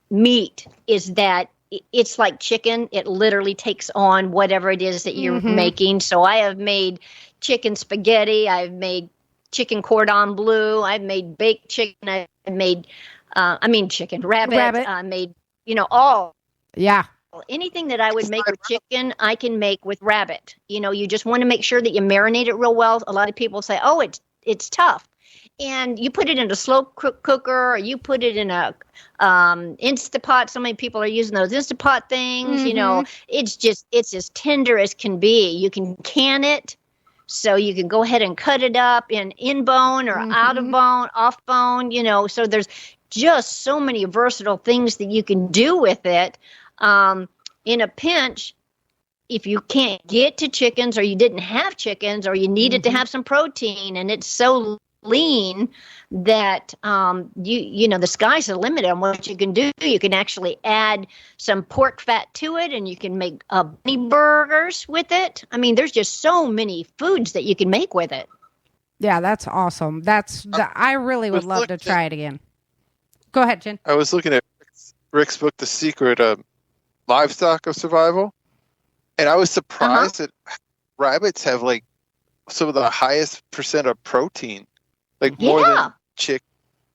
meat is that it's like chicken. It literally takes on whatever it is that you're making. So I have made chicken spaghetti. I've made chicken cordon bleu. I've made baked chicken. I've made, rabbit. I made, all. Yeah. Anything that I would make with chicken, I can make with rabbit. You just want to make sure that you marinate it real well. A lot of people say, "Oh, it's tough," and you put it in a slow cooker, or you put it in a Instapot. So many people are using those Instapot things. It's as tender as can be. You can can it, so you can go ahead and cut it up in bone or out of bone, off bone. So there's just so many versatile things that you can do with it. In a pinch, if you can't get to chickens, or you didn't have chickens, or you needed to have some protein, and it's so lean that the sky's the limit on what you can do. You can actually add some pork fat to it, and you can make bunny burgers with it. I mean, there's just so many foods that you can make with it. Yeah, that's awesome. I really would love to try it again. Go ahead, Jen. I was looking at Rick's book, The Secret Livestock of Survival, and I was surprised that rabbits have like some of the highest percent of protein, like more than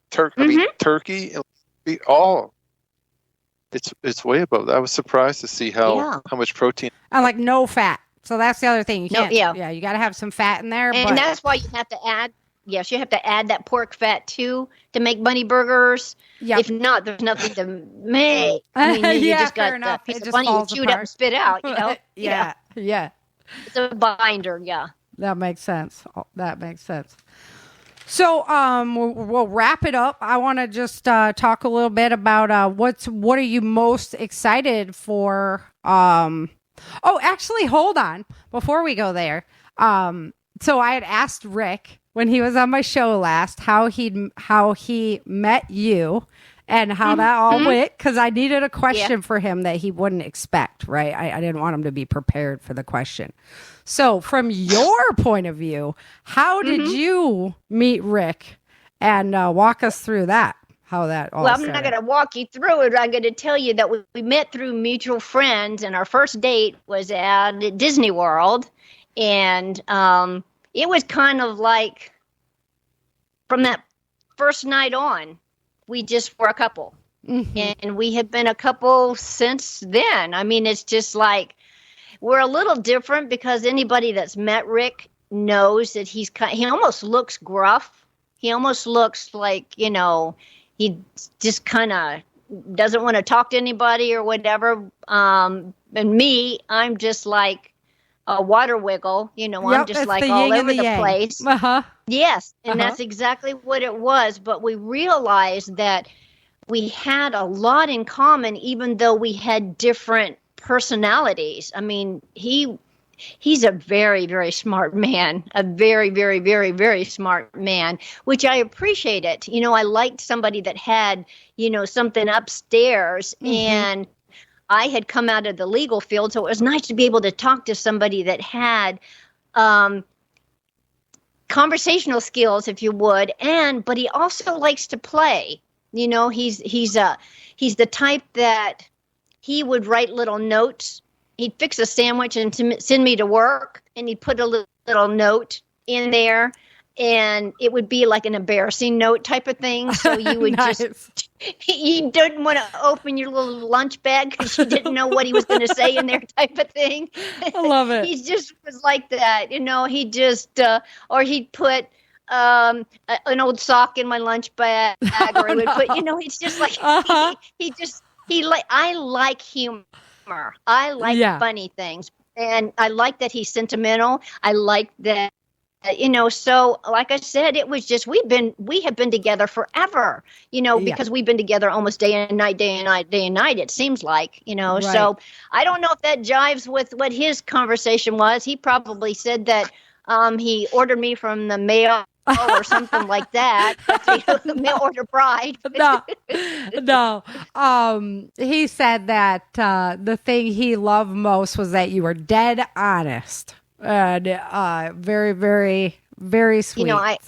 turkey and all. It's way above that. I was surprised to see how much protein. And like no fat. So that's the other thing. You can't. Yeah, you got to have some fat in there. And that's why you have to add. Yes, you have to add that pork fat too to make bunny burgers. Yep. If not, there's nothing to make. I mean, you just got a piece of bunny you chewed up and spit out, Yeah. It's a binder, That makes sense. So, we'll wrap it up. I want to just talk a little bit about what are you most excited for? Actually, hold on before we go there. So I had asked Rick when he was on my show last how he met you and how that all went, because I needed a question for him that he wouldn't expect, right? I didn't want him to be prepared for the question. So from your point of view, how did you meet Rick, and walk us through that? How that all started. I'm not going to walk you through it. I'm going to tell you that we met through mutual friends, and our first date was at Disney World. And it was kind of like from that first night on, we just were a couple. And we have been a couple since then. I mean, it's just like we're a little different because anybody that's met Rick knows that he almost looks gruff. He almost looks like, he just kind of doesn't want to talk to anybody or whatever. And me, I'm just like a water wiggle. I'm just like all over the place. Uh-huh. Yes. And that's exactly what it was. But we realized that we had a lot in common, even though we had different personalities. I mean, he's a very, very smart man, a very, very, very, very smart man, which I appreciated. I liked somebody that had, something upstairs. And I had come out of the legal field, so it was nice to be able to talk to somebody that had conversational skills, if you would, but he also likes to play. He's the type that he would write little notes. He'd fix a sandwich and send me to work, and he'd put a little note in there, and it would be like an embarrassing note type of thing. So you would you didn't want to open your little lunch bag because you didn't know what he was going to say in there type of thing. I love it. He just was like that. He just, or he'd put an old sock in my lunch bag, or he would put, it's just like, I like humor. I like funny things, and I like that he's sentimental. I like that, so like I said, it was just, we have been together forever, because we've been together almost day and night, it seems like, right. So I don't know if that jives with what his conversation was. He probably said that he ordered me from the mail or something like that. The mail order bride. No. He said that the thing he loved most was that you were dead honest. And very, very, very sweet. I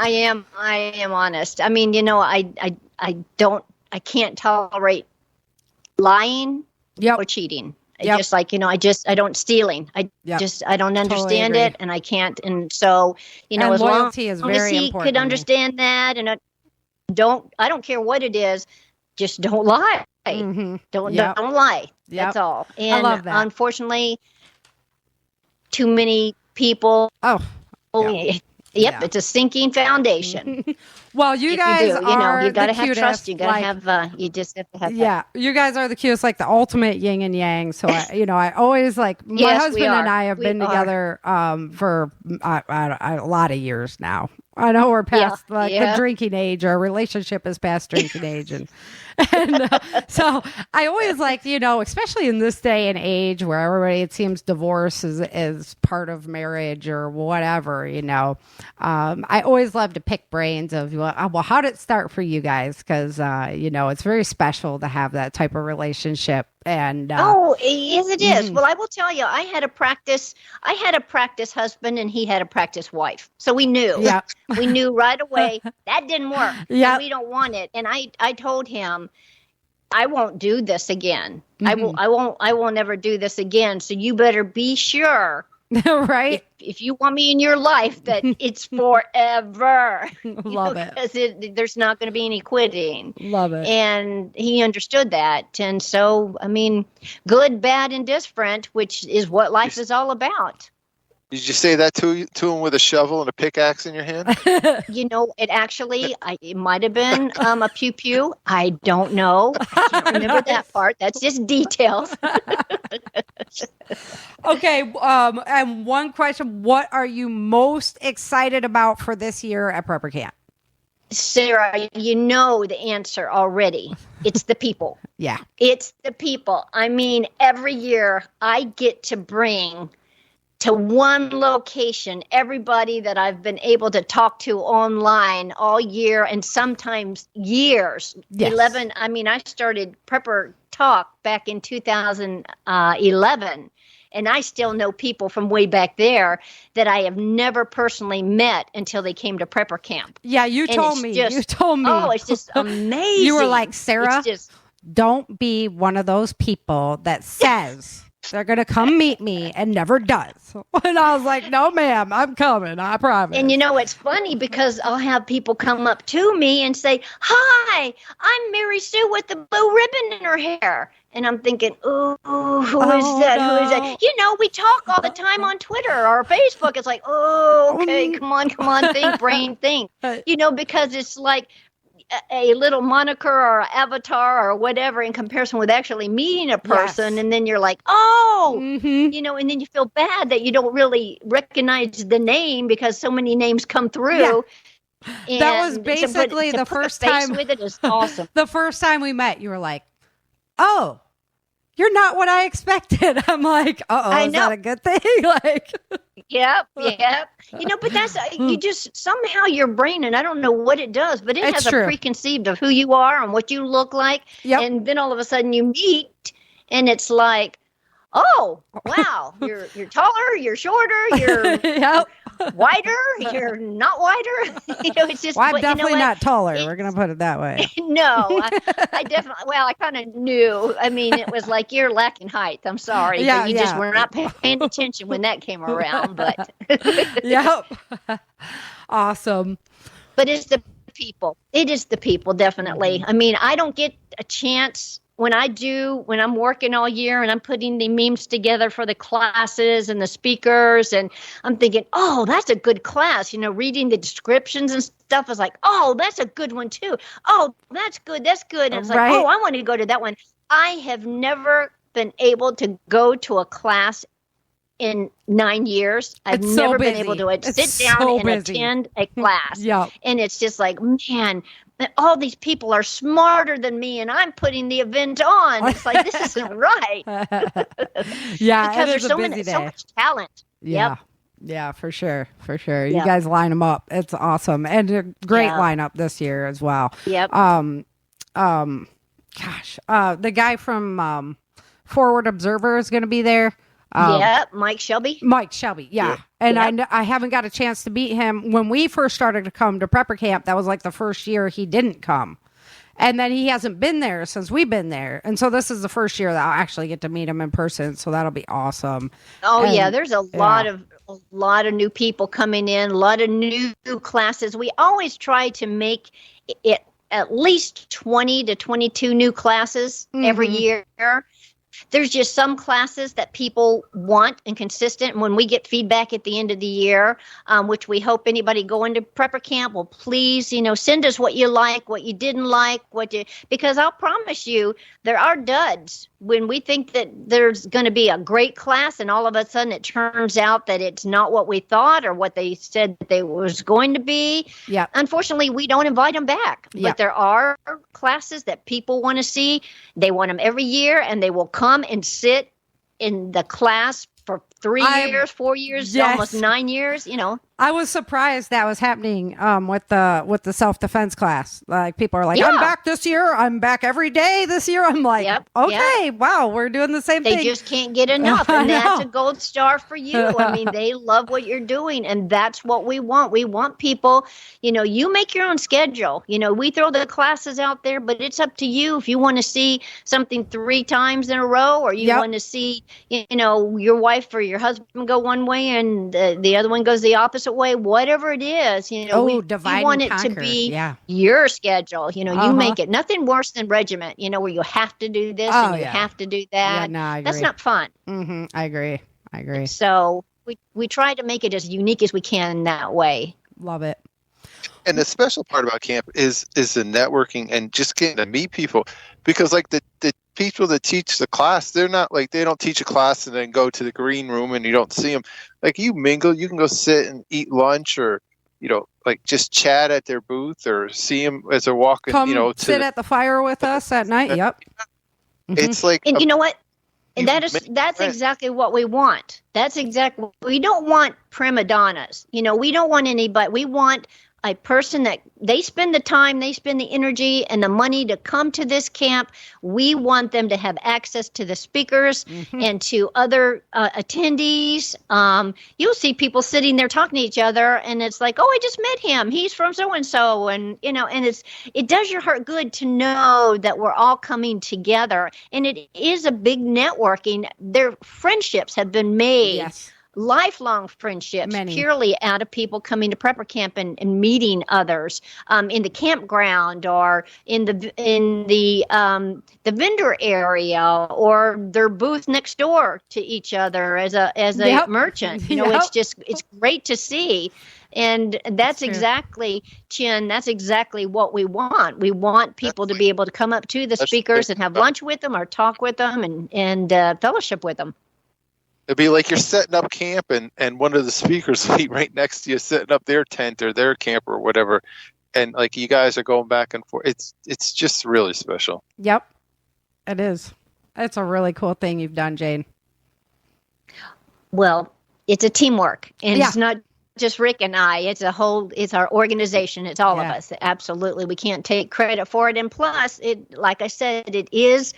am honest. I mean, I can't tolerate lying or cheating. Just like, I don't stealing. I don't understand it, and I can't. And so, and as loyalty long is very as he important could understand that, and I don't care what it is, just don't lie. Don't lie. That's all. And I love that. Unfortunately, too many people. It's a sinking foundation. Well, you guys are you gotta the have cutest, trust. You gotta have. You just have to have. Yeah, you guys are the cutest, like the ultimate yin and yang. So I always like my husband and I have been together for a lot of years now. I know we're past the drinking age. Our relationship is past drinking age, and so I always like, especially in this day and age where everybody, it seems divorce is part of marriage or whatever, I always love to pick brains of, well, how did it start for you guys? Because, it's very special to have that type of relationship. And yes, it is. Well, I will tell you, I had a practice husband, and he had a practice wife. So we knew. Yeah. We knew right away that didn't work. Yeah. We don't want it. And I told him, I won't do this again. I won't ever do this again. So you better be sure. Right. If you want me in your life, that it's forever. Love it. Because there's not going to be any quitting. Love it. And he understood that. And so, I mean, good, bad, and different, which is what life is all about. Did you say that to him with a shovel and a pickaxe in your hand? It might have been a pew pew. I don't know. I can't remember that part. That's just details. Okay. And one question: what are you most excited about for this year at Prepper Camp? Sarah, you know the answer already. It's the people. Yeah. It's the people. I mean, every year I get to bring to one location everybody that I've been able to talk to online all year, and sometimes years. Yes. I started Prepper Talk back in 2011, and I still know people from way back there that I have never personally met until they came to Prepper Camp. Yeah, you told me. Oh, it's just amazing. You were like, Sarah, don't be one of those people that says They're going to come meet me and never does. And I was like, no, ma'am, I'm coming. I promise. And it's funny because I'll have people come up to me and say, hi, I'm Mary Sue with the blue ribbon in her hair. And I'm thinking, ooh, who is that? No. Who is that? We talk all the time on Twitter or Facebook. It's like, oh, okay, come on, think, brain, think. Because it's like a little moniker or avatar or whatever in comparison with actually meeting a person. Yes. And then you're like, oh, and then you feel bad that you don't really recognize the name because so many names come through. Yeah. That was basically the first time with it is awesome. The first time we met, you were like, oh, you're not what I expected. I'm like, is that a good thing? Yep. But that's, you just, somehow your brain, and I don't know what it does, but it has a preconceived of who you are and what you look like. Yep. And then all of a sudden you meet and it's like, oh, wow, you're taller, you're shorter, you're wider, you're not wider. It's just. Well, I'm definitely not taller. We're going to put it that way. No, I definitely, I kind of knew. I mean, it was like, you're lacking height. I'm sorry. Yeah, but you just were not paying attention when that came around. But. Yep. Awesome. But it's the people. It is the people, definitely. I mean, I don't get a chance. When I'm working all year and I'm putting the memes together for the classes and the speakers, and I'm thinking, oh, that's a good class. Reading the descriptions and stuff is like, oh, that's a good one too. Oh, that's good. And it's like, oh, I want to go to that one. I have never been able to go to a class in 9 years. I've never been able to sit down and attend a class. And it's just like, man, all these people are smarter than me and I'm putting the event on. It's like, this isn't right. Because there's so much talent. Yeah. Yep. Yeah, for sure. You guys line them up. It's awesome. And a great lineup this year as well. Yep. The guy from Forward Observer is going to be there. Mike Shelby. Yeah. And I haven't got a chance to meet him. When we first started to come to prepper camp, that was like the first year he didn't come. And then he hasn't been there since we've been there. And so this is the first year that I'll actually get to meet him in person. So that'll be awesome. Oh, and, there's a lot of new people coming in, a lot of new classes. We always try to make it at least 20 to 22 new classes every year. There's just some classes that people want and consistent. And when we get feedback at the end of the year, which we hope anybody going to prepper camp will please, send us what you like, what you didn't like, because I'll promise you there are duds when we think that there's going to be a great class and all of a sudden it turns out that it's not what we thought or what they said that they was going to be. Yeah. Unfortunately, we don't invite them back. But there are classes that people want to see. They want them every year and they will come and sit in the class for 3 years, 4 years, almost 9 years, I was surprised that was happening with the self-defense class. Like people are like, I'm back this year. I'm back every day this year. I'm like, wow, we're doing the same thing. They just can't get enough. And that's a gold star for you. I mean, they love what you're doing. And that's what we want. We want people, you make your own schedule. We throw the classes out there, but it's up to you if you want to see something 3 times in a row or you want to see, your wife or your husband go one way and the other one goes the opposite way, whatever it is, we want it to be your schedule. You make it nothing worse than regiment, where you have to do this and you have to do that. Yeah, no, I agree. That's not fun. I agree. So we try to make it as unique as we can in that way. Love it. And the special part about camp is the networking and just getting to meet people, because like the people that teach the class, they're not like, they don't teach a class and then go to the green room and you don't see them. Like you mingle, you can go sit and eat lunch or, like just chat at their booth or see them as they're walking, sit at the fire with us at night. Yep. It's like, and you know what? And that's exactly what we want. We don't want prima donnas. We don't want anybody. We want a person that they spend the time, they spend the energy and the money to come to this camp. We want them to have access to the speakers and to other attendees. You'll see people sitting there talking to each other, and it's like, oh, I just met him. He's from so-and-so. And, you know, and it does your heart good to know that we're all coming together. And it is a big networking. Their friendships have been made. Yes. Lifelong friendships, purely out of people coming to prepper camp and meeting others in the campground or in the vendor area or their booth next door to each other as a merchant. You know, it's great to see. And that's exactly, Chin, that's exactly what we want. We want people to be able to come up to the speakers and have lunch with them or talk with them and fellowship with them. It'd be like you're setting up camp and one of the speakers will be right next to you setting up their tent or their camp or whatever. And like you guys are going back and forth. It's just really special. Yep, it is. It's a really cool thing you've done, Jane. Well, it's a teamwork. And it's not just Rick and I. It's our organization. It's all of us. Absolutely. We can't take credit for it. And plus, like I said, it is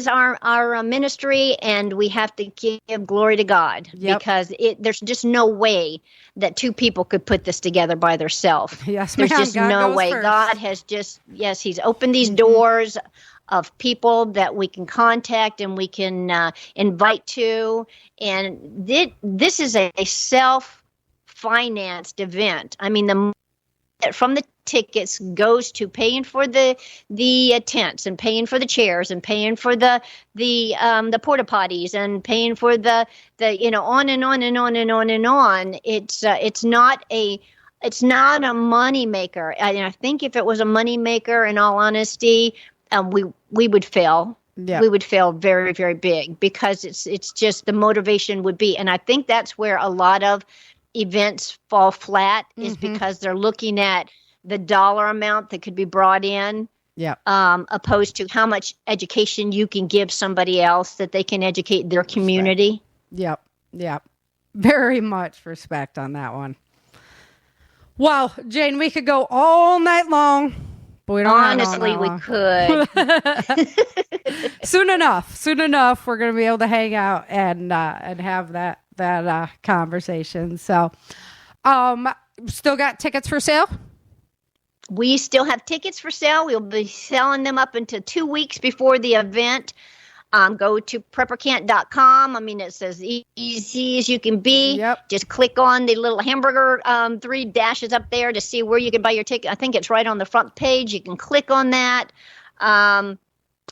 our ministry, and we have to give glory to God because there's just no way that two people could put this together by themselves. Yes, there's just no way. First. God has He's opened these doors of people that we can contact and we can invite to, and this is a self-financed event. I mean, from the tickets goes to paying for the tents and paying for the chairs and paying for the porta potties and paying for the on and on and on and on and on. It's not a money maker. I think if it was a money maker, in all honesty, we would fail. Yeah. We would fail very, very big because it's just the motivation would be, and I think that's where a lot of events fall flat is because they're looking at the dollar amount that could be brought in, opposed to how much education you can give somebody else that they can educate their community. Yep. Very much respect on that one. Well, Jane, we could go all night long, but we don't. Honestly, we could. Soon enough, we're going to be able to hang out and have that conversation. So, still got tickets for sale? We still have tickets for sale. We'll be selling them up until 2 weeks before the event. Go to preppercamp.com. I mean, it's as easy as you can be. Yep. Just click on the little hamburger 3 dashes up there to see where you can buy your ticket. I think it's right on the front page. You can click on that.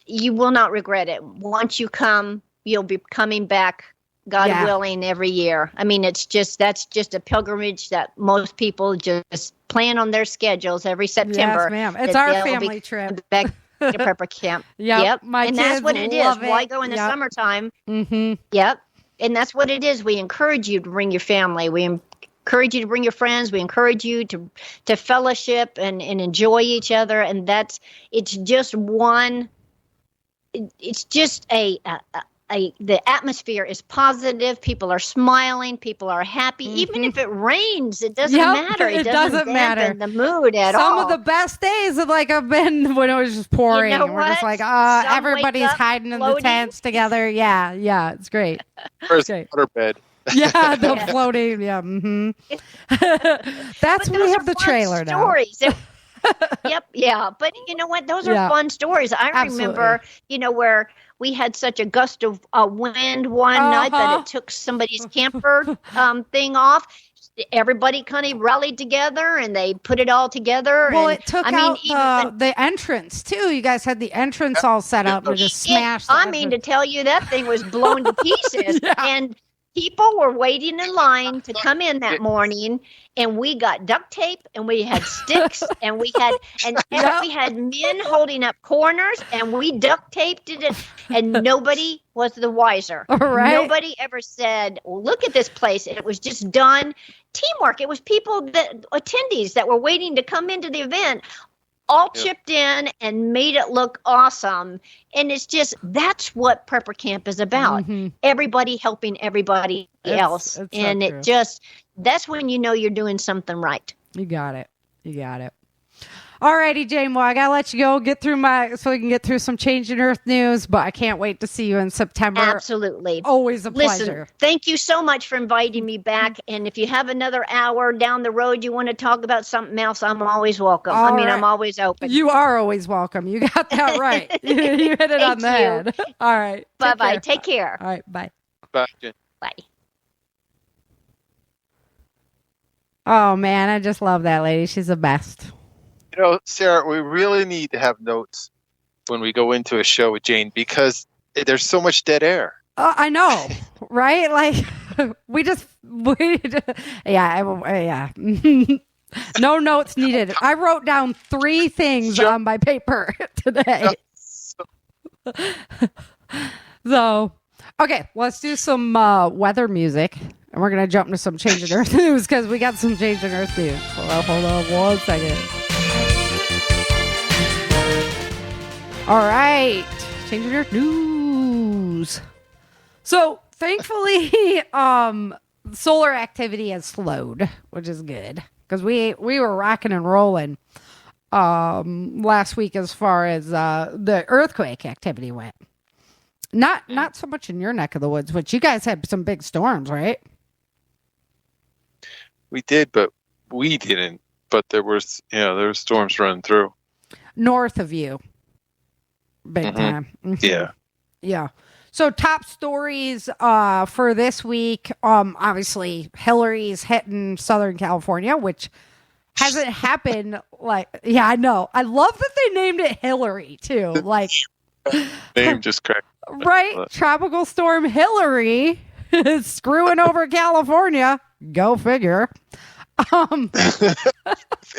You will not regret it. Once you come, you'll be coming back, God willing, every year. I mean, that's just a pilgrimage that most people just plan on their schedules every September. Yes, ma'am. It's our family trip. Back to prepper camp. Yep. My and kids that's what it is. Why go in the summertime? Mm-hmm. Yep. And that's what it is. We encourage you to bring your family. We encourage you to bring your friends. We encourage you to fellowship and enjoy each other. And it's just the atmosphere is positive. People are smiling. People are happy. Even if it rains, it doesn't matter. It doesn't matter the mood at all. Some of the best days have have been when it was just pouring. We're just like, everybo's hiding in the tents together. Yeah, it's great. First waterbed. Yeah, the floating. Yeah, that's we have the trailer stories. Now. Yep, yeah. But you know what? Those are fun stories. I remember, where we had such a gust of wind one night that it took somebody's camper thing off. Everybody kind of rallied together and they put it all together. Well, it took out the entrance too. You guys had the entrance all set up and just smashed. To tell you, that thing was blown to pieces. And people were waiting in line to come in that morning, and we got duct tape, and we had sticks, and we had we had men holding up corners, and we duct taped it, and nobody was the wiser. All right. Nobody ever said, "Look at this place." It was just done teamwork. It was attendees that were waiting to come into the event. All chipped in and made it look awesome. And that's what prepper camp is about. Everybody helping everybody else. And that's when you know you're doing something right. You got it. You got it. All righty, Jane. Well, I got to let you go so we can get through some Changing Earth news, but I can't wait to see you in September. Absolutely. Always a pleasure. Listen, thank you so much for inviting me back. And if you have another hour down the road, you want to talk about something else, I'm always welcome. I'm always open. You are always welcome. You got that right. You hit it on the head. All right. Bye-bye. Take care. All right. Bye. Bye, Jen. Bye. Oh, man. I just love that lady. She's the best. You know, Sarah, we really need to have notes when we go into a show with Jane because there's so much dead air. I know, right? Like, yeah. No notes needed. I wrote down 3 things on my paper today. So, okay, let's do some weather music. And we're going to jump into some Changing Earth news because we got some Changing Earth news. Hold on 1 second. All right, Changing Earth news. So thankfully, solar activity has slowed, which is good because we were rocking and rolling last week as far as the earthquake activity went. Not so much in your neck of the woods, but you guys had some big storms, right? We did, but we didn't. But there were storms running through north of you. Big time. Mm-hmm. Yeah. So top stories for this week. Obviously, Hillary's hitting Southern California, which hasn't happened. I know. I love that they named it Hillary too. Like, name just cracked. Right? Tropical storm Hillary is screwing over California. Go figure.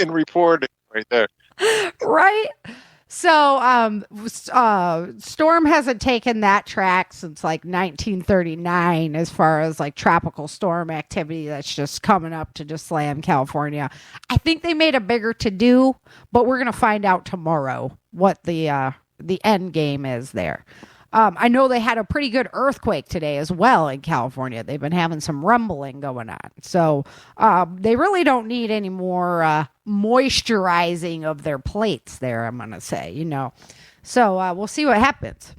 In reporting, right there. Right. So, storm hasn't taken that track since like 1939 as far as like tropical storm activity that's just coming up to just slam California. I think they made a bigger to-do, but we're going to find out tomorrow what the end game is there. I know they had a pretty good earthquake today as well in California. They've been having some rumbling going on. So they really don't need any more moisturizing of their plates there, I'm going to say, So we'll see what happens.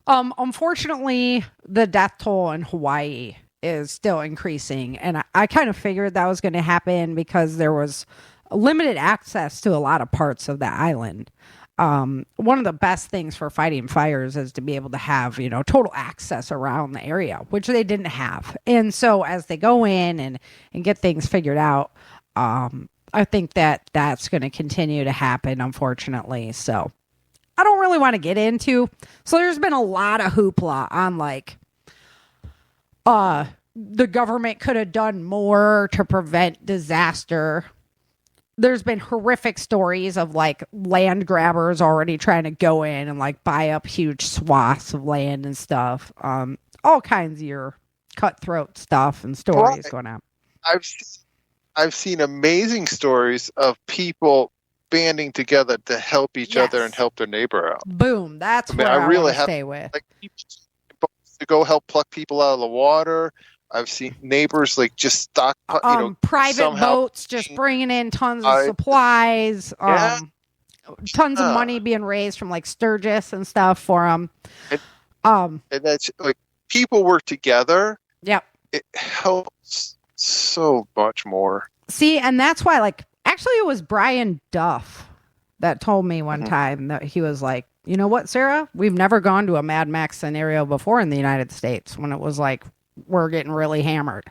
Unfortunately, the death toll in Hawaii is still increasing. And I kind of figured that was going to happen because there was limited access to a lot of parts of the island. One of the best things for fighting fires is to be able to have, total access around the area, which they didn't have. And so as they go in and get things figured out, I think that's going to continue to happen, unfortunately. So I don't really want to get into. So there's been a lot of hoopla on the government could have done more to prevent disaster. There's been horrific stories of land grabbers already trying to go in and buy up huge swaths of land and stuff. All kinds of your cutthroat stuff and stories going on. I've seen amazing stories of people banding together to help each other and help their neighbor out. Boom. That's what I really want to stay with. To go help pluck people out of the water. I've seen neighbors just stock, private boats just bringing in tons of supplies, tons of money being raised from Sturgis and stuff for them. And that's people work together. Yep. It helps so much more. See, and that's why, actually it was Brian Duff that told me one time that he was like, you know what, Sarah, we've never gone to a Mad Max scenario before in the United States when it was we're getting really hammered.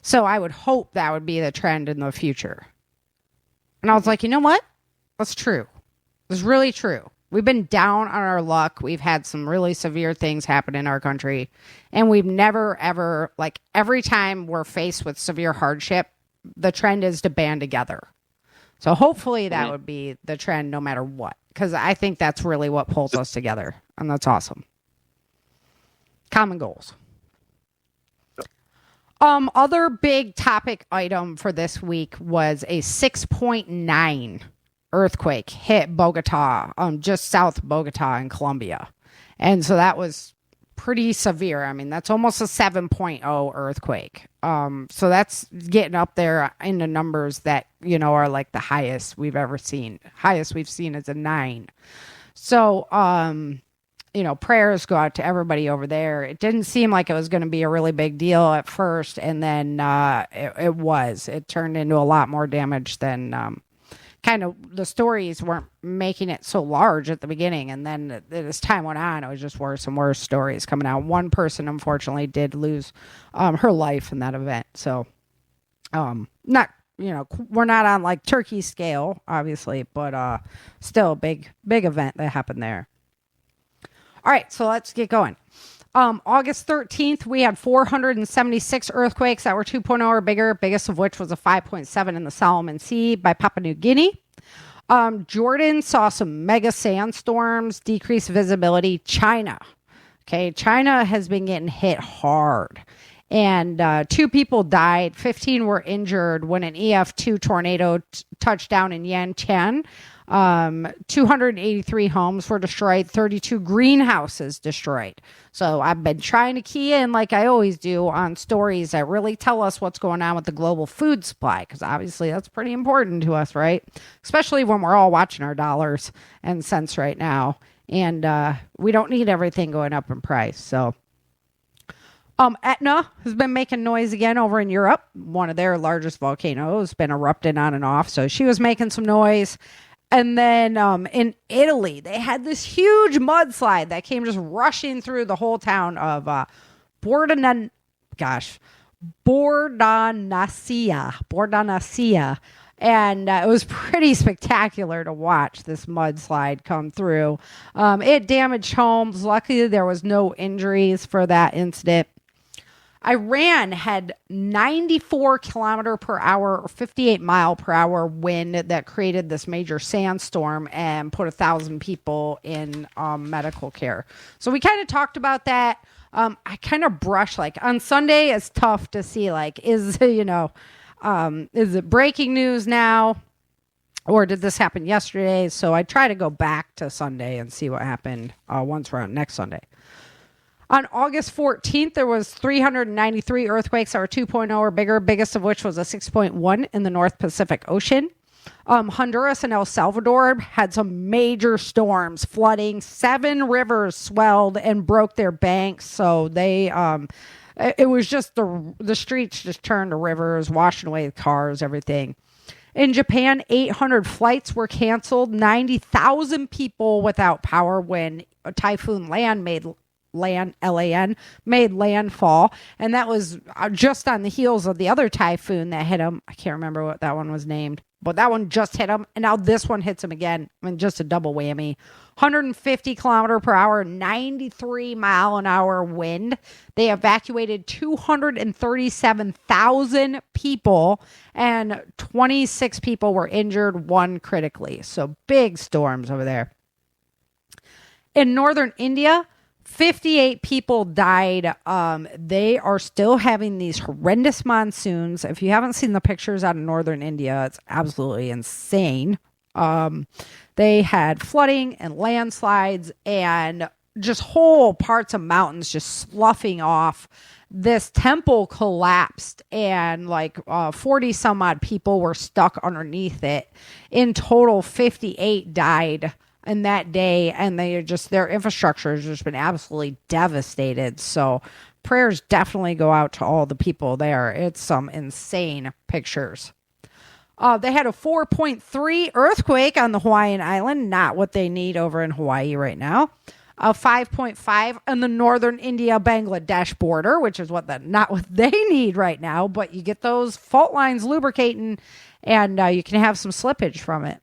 So I would hope that would be the trend in the future. And I was like, you know what? That's true. It's really true. We've been down on our luck. We've had some really severe things happen in our country. And we've never, ever, every time we're faced with severe hardship, the trend is to band together. So hopefully that would be the trend no matter what. Because I think that's really what pulls us together. And that's awesome. Common goals. Other big topic item for this week was a 6.9 earthquake hit Bogota, just south of Bogota in Colombia. And so that was pretty severe. I mean, that's almost a 7.0 earthquake. So that's getting up there in the numbers that, are like the highest we've ever seen. Highest we've seen is a 9. So, prayers go out to everybody over there. It didn't seem like it was going to be a really big deal at first. And then it was. It turned into a lot more damage than kind of the stories weren't making it so large at the beginning. And then as time went on, it was just worse and worse stories coming out. One person, unfortunately, did lose her life in that event. So not, we're not on like Turkey scale, obviously, but still a big event that happened there. All right, so let's get going. August 13th, we had 476 earthquakes that were 2.0 or bigger, biggest of which was a 5.7 in the Solomon Sea by Papua New Guinea. Jordan saw some mega sandstorms, decreased visibility. China has been getting hit hard. And 2 people died, 15 were injured when an EF2 tornado touched down in Yantian. 283 homes were destroyed, 32 greenhouses destroyed. So I've been trying to key in, like I always do, on stories that really tell us what's going on with the global food supply, because obviously that's pretty important to us, right? Especially when we're all watching our dollars and cents right now. And we don't need everything going up in price. So Etna has been making noise again over in Europe. One of their largest volcanoes has been erupting on and off. So she was making some noise. And then in Italy, they had this huge mudslide that came just rushing through the whole town of Bordanassia. And it was pretty spectacular to watch this mudslide come through. It damaged homes. Luckily, there was no injuries for that incident. Iran had 94 kilometer per hour or 58 mile per hour wind that created this major sandstorm and put 1,000 people in medical care. So we kind of talked about that. I kind of brushed, like on Sunday, it's tough to see, like, is it breaking news now or did this happen yesterday? So I try to go back to Sunday and see what happened once we're on next Sunday. On August 14th, there was 393 earthquakes that were 2.0 or bigger, biggest of which was a 6.1 in the North Pacific Ocean. Honduras and El Salvador had some major storms, flooding. 7 rivers swelled and broke their banks. So they, it was just the streets just turned to rivers, washing away cars, everything. In Japan, 800 flights were canceled, 90,000 people without power when a typhoon LAN made landfall, and that was just on the heels of the other typhoon that hit them. I can't remember what that one was named, but that one just hit them, and now this one hits them again. I mean, just a double whammy. 150 kilometer per hour, 93 mile an hour wind. They evacuated 237,000 people, and 26 people were injured, 1 critically. So big storms over there. In northern India, 58 people died. They are still having these horrendous monsoons. If you haven't seen the pictures out of northern India, it's absolutely insane. They had flooding and landslides and just whole parts of mountains just sloughing off. This temple collapsed and 40 some odd people were stuck underneath it. In total, 58 died in that day, and their infrastructure has just been absolutely devastated. So prayers definitely go out to all the people there. It's some insane pictures. They had a 4.3 earthquake on the Hawaiian island, not what they need over in Hawaii right now. A 5.5 on the northern India-Bangladesh border, which is not what they need right now, but you get those fault lines lubricating, and you can have some slippage from it.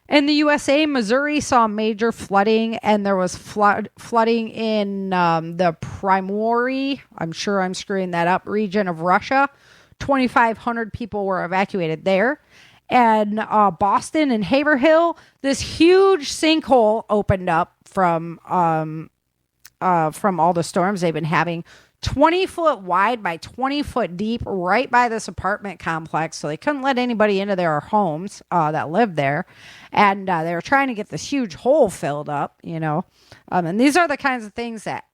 In the USA, Missouri saw major flooding, and there was flooding in the Primorye, I'm sure I'm screwing that up, region of Russia. 2,500 people were evacuated there. And Boston and Haverhill, this huge sinkhole opened up from all the storms they've been having. 20 foot wide by 20 foot deep right by this apartment complex. So they couldn't let anybody into their homes that lived there. And they were trying to get this huge hole filled up, And these are the kinds of things that,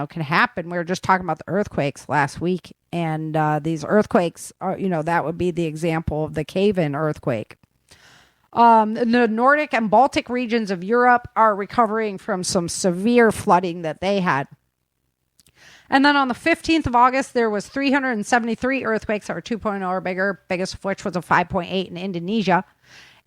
can happen. We were just talking about the earthquakes last week, and these earthquakes are, that would be the example of the cave-in earthquake. The Nordic and Baltic regions of Europe are recovering from some severe flooding that they had. And then on the 15th of August, there was 373 earthquakes that were 2.0 or bigger, biggest of which was a 5.8 in Indonesia.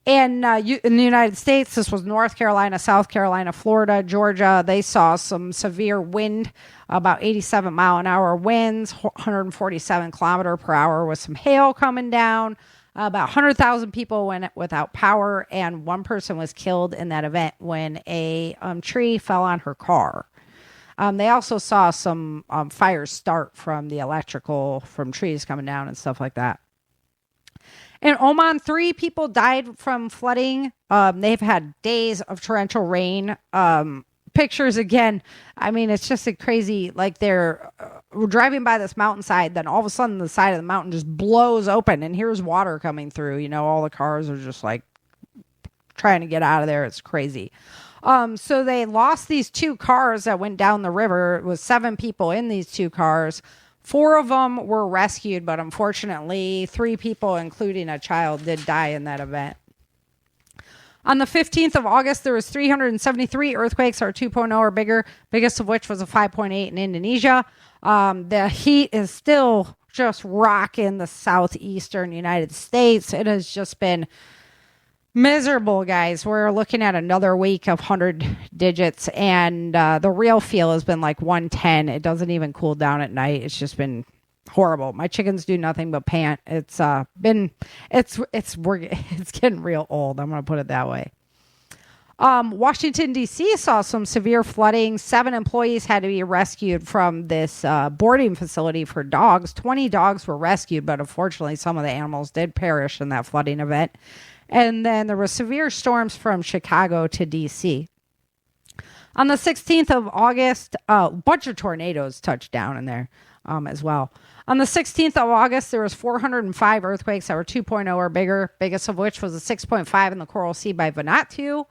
And in the United States, this was North Carolina, South Carolina, Florida, Georgia. They saw some severe wind, about 87 mile an hour winds, 147 kilometer per hour with some hail coming down. About 100,000 people went without power, and one person was killed in that event when a tree fell on her car. They also saw some fires start from the electrical, from trees coming down and stuff like that. In Oman, 3 people died from flooding. They've had days of torrential rain. Pictures again. I mean, it's just a crazy, like they're driving by this mountainside, then all of a sudden the side of the mountain just blows open and here's water coming through. All the cars are just like trying to get out of there. It's crazy. So they lost these 2 cars that went down the river. It was 7 people in these 2 cars. 4 of them were rescued, but unfortunately 3 people, including a child, did die in that event. On the 15th of August, there was 373 earthquakes that are 2.0 or bigger, biggest of which was a 5.8 in Indonesia. The heat is still just rocking the southeastern United States. It has just been miserable, guys. We're looking at another week of 100 digits, and the real feel has been like 110. It doesn't even cool down at night. It's just been horrible. My chickens do nothing but pant. It's getting real old. I'm going to put it that way. Washington, D.C. saw some severe flooding. 7 employees had to be rescued from this boarding facility for dogs. 20 dogs were rescued, but unfortunately some of the animals did perish in that flooding event. And then there were severe storms from Chicago to D.C. On the 16th of August, a bunch of tornadoes touched down in there as well. On the 16th of August, there was 405 earthquakes that were 2.0 or bigger, biggest of which was a 6.5 in the Coral Sea by Vanuatu.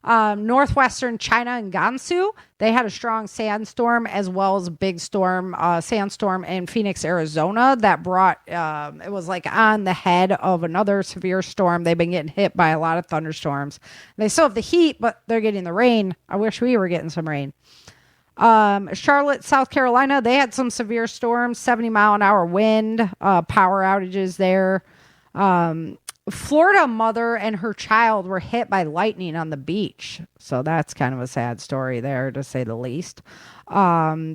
Northwestern China and Gansu, they had a strong sandstorm as well as a big storm, sandstorm in Phoenix, Arizona that brought, it was like on the head of another severe storm. They've been getting hit by a lot of thunderstorms. They still have the heat, but they're getting the rain. I wish we were getting some rain. Charlotte, South Carolina, they had some severe storms, 70 mile an hour wind, power outages there. Florida mother and her child were hit by lightning on the beach. So that's kind of a sad story there, to say the least.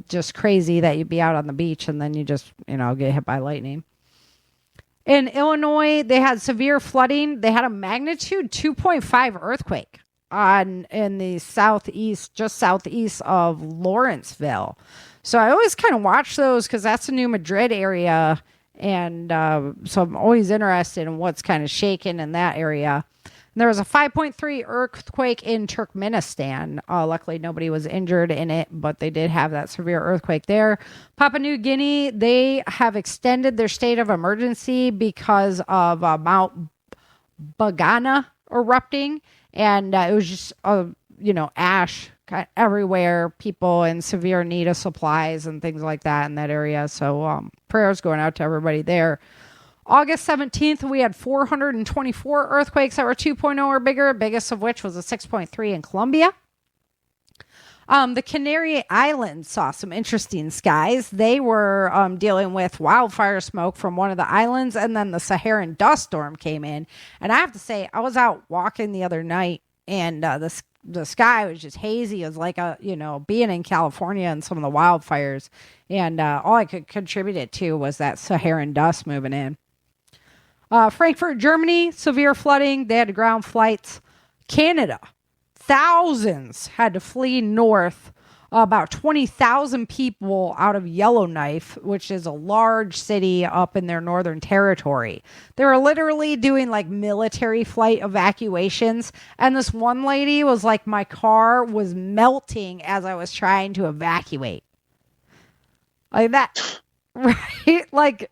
Just crazy that you'd be out on the beach and then you just, get hit by lightning. In Illinois, they had severe flooding. They had a magnitude 2.5 earthquake in the southeast, just southeast of Lawrenceville. So I always kind of watch those because that's the New Madrid area. And so I'm always interested in what's kind of shaking in that area. And there was a 5.3 earthquake in Turkmenistan. Luckily, nobody was injured in it, but they did have that severe earthquake there. Papua New Guinea, they have extended their state of emergency because of Mount Bagana erupting. And it was just, ash everywhere, people in severe need of supplies and things like that in that area. So prayers going out to everybody there. August 17th, we had 424 earthquakes that were 2.0 or bigger, biggest of which was a 6.3 in Colombia. The Canary Islands saw some interesting skies. They were dealing with wildfire smoke from one of the islands, and then the Saharan dust storm came in. And I have to say, I was out walking the other night, and the sky was just hazy. It was like being in California and some of the wildfires. And all I could contribute it to was that Saharan dust moving in. Frankfurt, Germany, severe flooding. They had ground flights. Canada, thousands had to flee north. About 20,000 people out of Yellowknife, which is a large city up in their northern territory. They were literally doing like military flight evacuations. And this one lady was like, my car was melting as I was trying to evacuate. Like that, right? Like,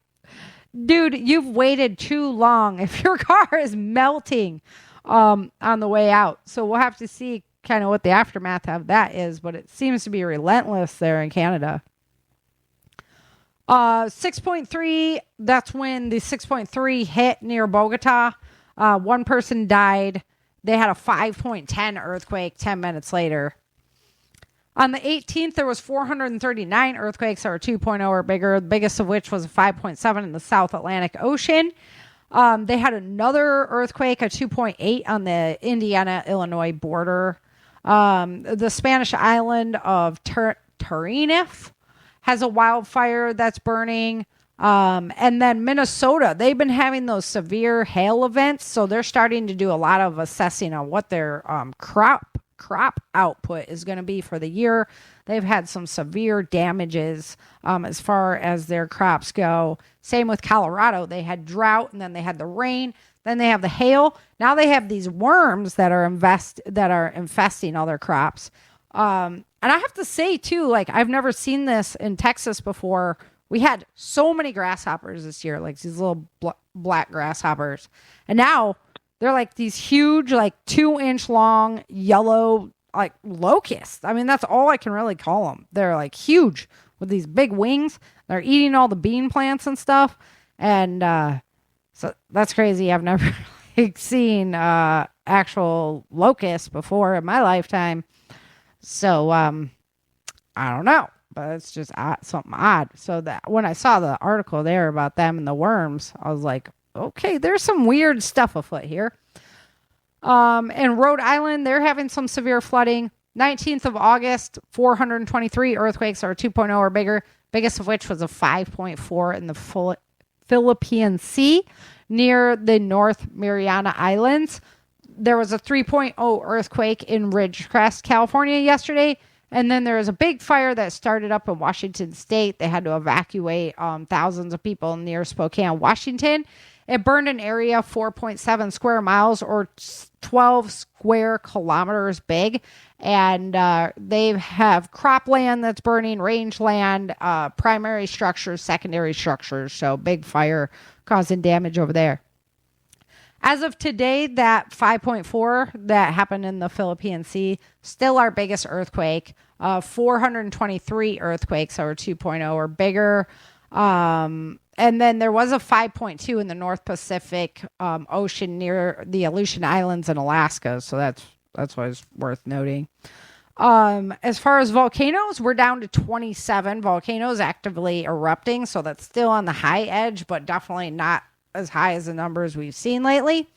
dude, you've waited too long if your car is melting on the way out. So we'll have to see kind of what the aftermath of that is, but it seems to be relentless there in Canada. 6.3, that's when the 6.3 hit near Bogota. One person died. They had a 5.10 earthquake 10 minutes later. On the 18th, there was 439 earthquakes that were 2.0 or bigger, the biggest of which was a 5.7 in the South Atlantic Ocean. They had another earthquake, a 2.8 on the Indiana-Illinois border. The Spanish island of Tenerife has a wildfire that's burning. And then Minnesota, they've been having those severe hail events, so they're starting to do a lot of assessing on what their crop output is going to be for the year. They've had some severe damages as far as their crops go. Same with Colorado. They had drought, and then they had the rain, then they have the hail. Now they have these worms that are infesting all their crops. And I have to say too, like, I've never seen this in Texas before. We had so many grasshoppers this year, like these little black grasshoppers, and now they're like these huge, like 2-inch long yellow, like locusts. I mean, that's all I can really call them. They're like huge with these big wings. They're eating all the bean plants and stuff. And so that's crazy. I've never seen actual locusts before in my lifetime. So I don't know, but it's just something odd. So that when I saw the article there about them and the worms, I was like, okay, there's some weird stuff afoot here. In Rhode Island, they're having some severe flooding. 19th of August, 423 earthquakes are 2.0 or bigger, biggest of which was a 5.4 in the Philippine Sea near the North Mariana Islands. There was a 3.0 earthquake in Ridgecrest, California yesterday. And then there was a big fire that started up in Washington State. They had to evacuate thousands of people near Spokane, Washington. It burned an area 4.7 square miles or 12 square kilometers big. And they have cropland that's burning, rangeland, primary structures, secondary structures. So big fire causing damage over there. As of today, that 5.4 that happened in the Philippine Sea, still our biggest earthquake. 423 earthquakes are 2.0 or bigger. And then there was a 5.2 in the North Pacific Ocean near the Aleutian Islands in Alaska. So that's why it's worth noting. As far as volcanoes, we're down to 27 volcanoes actively erupting. So that's still on the high edge, but definitely not as high as the numbers we've seen lately.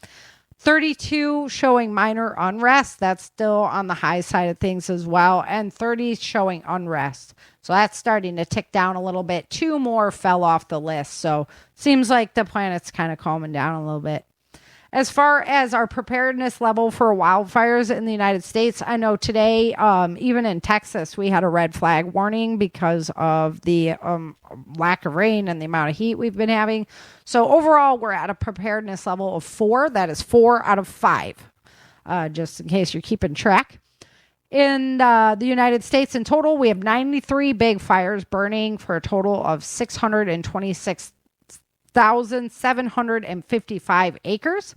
32 showing minor unrest. That's still on the high side of things as well. And 30 showing unrest. So that's starting to tick down a little bit. 2 more fell off the list. So seems like the planet's kind of calming down a little bit. As far as our preparedness level for wildfires in the United States, I know today, even in Texas, we had a red flag warning because of the lack of rain and the amount of heat we've been having. So overall, we're at a preparedness level of 4. That is 4 out of 5, just in case you're keeping track. In the United States in total, we have 93 big fires burning for a total of 626,755 acres.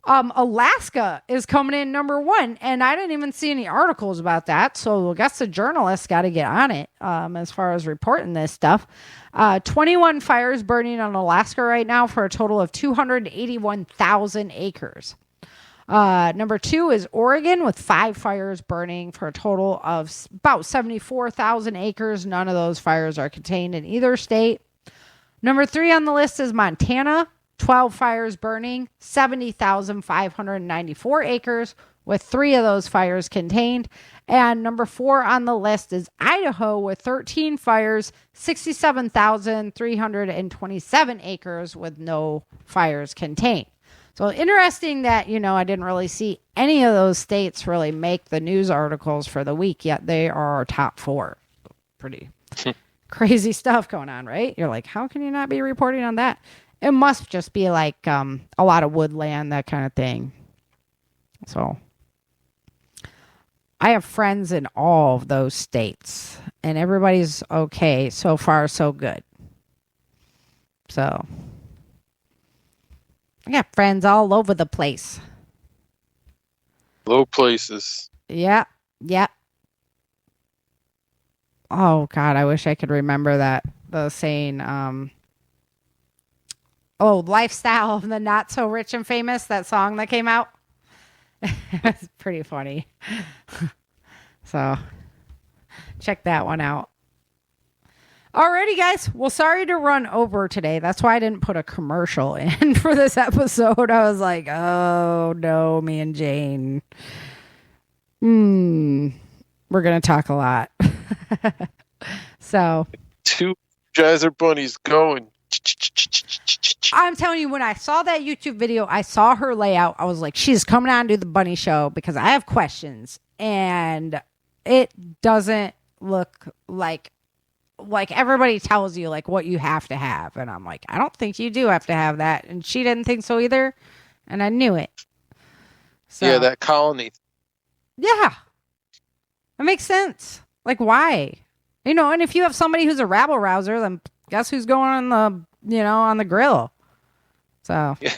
Alaska is coming in number 1, and I didn't even see any articles about that, so I guess the journalists got to get on it as far as reporting this stuff. 21 fires burning on Alaska right now for a total of 281,000 acres. Number 2 is Oregon with 5 fires burning for a total of about 74,000 acres. None of those fires are contained in either state. Number 3 on the list is Montana, 12 fires burning, 70,594 acres, with 3 of those fires contained. And number 4 on the list is Idaho with 13 fires, 67,327 acres, with no fires contained. So interesting that, I didn't really see any of those states really make the news articles for the week, yet they are our top 4. Pretty crazy stuff going on, right? You're like, how can you not be reporting on that? It must just be like a lot of woodland, that kind of thing. So I have friends in all of those states, and everybody's okay. So far, so good. So I got friends all over the place. Low places. Yep. Yep. Oh God, I wish I could remember that. The saying, lifestyle of the not so rich and famous, that song that came out. It's pretty funny. So check that one out. Alrighty, guys. Well, sorry to run over today. That's why I didn't put a commercial in for this episode. I was like, oh no, me and Jane. We're going to talk a lot. So. Two Jazer bunnies going. I'm telling you, when I saw that YouTube video, I saw her layout. I was like, she's coming on to the bunny show because I have questions. And it doesn't look like everybody tells you like what you have to have. And I'm like, I don't think you do have to have that. And she didn't think so either. And I knew it. So, yeah, that colony. Yeah. It makes sense. Like, why? And if you have somebody who's a rabble rouser, then guess who's going on on the grill? So, yeah.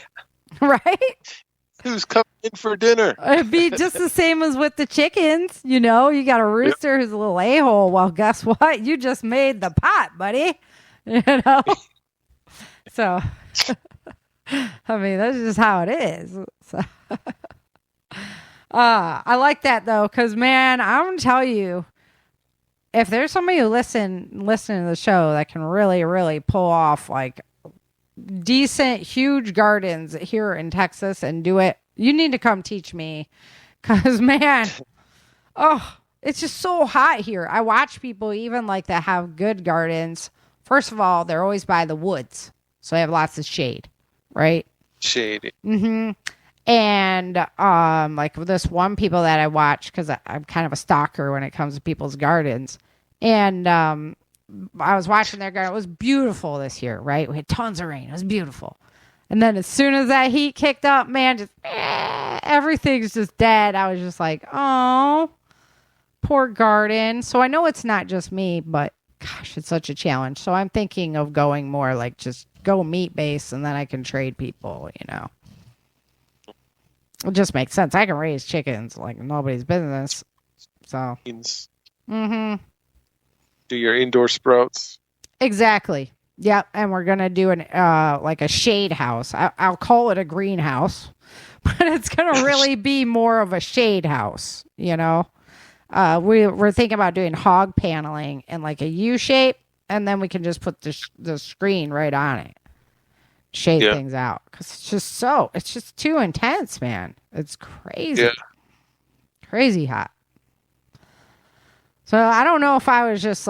Right? Who's coming in for dinner? It'd be just the same as with the chickens. You got a rooster who's a little a-hole. Well, guess what? You just made the pot, buddy. So, I mean, that's just how it is. So, I like that, though, because, man, I'm going to tell you, if there's somebody who listening to the show that can really, really pull off, like, decent, huge gardens here in Texas and do it, you need to come teach me. Because, man, it's just so hot here. I watch people even, like, that have good gardens. First of all, they're always by the woods, so they have lots of shade, right? Shady. Mm-hmm. And like this one people that I watch, because I'm kind of a stalker when it comes to people's gardens. And I was watching their garden. It was beautiful this year, right? We had tons of rain. It was beautiful. And then as soon as that heat kicked up, man, just everything's just dead. I was just like, oh, poor garden. So I know it's not just me, but gosh, it's such a challenge. So I'm thinking of going more like just go meat based, and then I can trade people, It just makes sense. I can raise chickens like nobody's business. So. Mm-hmm. Do your indoor sprouts. Exactly. Yep. And we're going to do like a shade house. I'll call it a greenhouse, but it's going to really be more of a shade house. We're thinking about doing hog paneling in like a U shape, and then we can just put the screen right on it. Shade things out, because it's just too intense, man. It's crazy. Crazy hot. So I don't know if I was just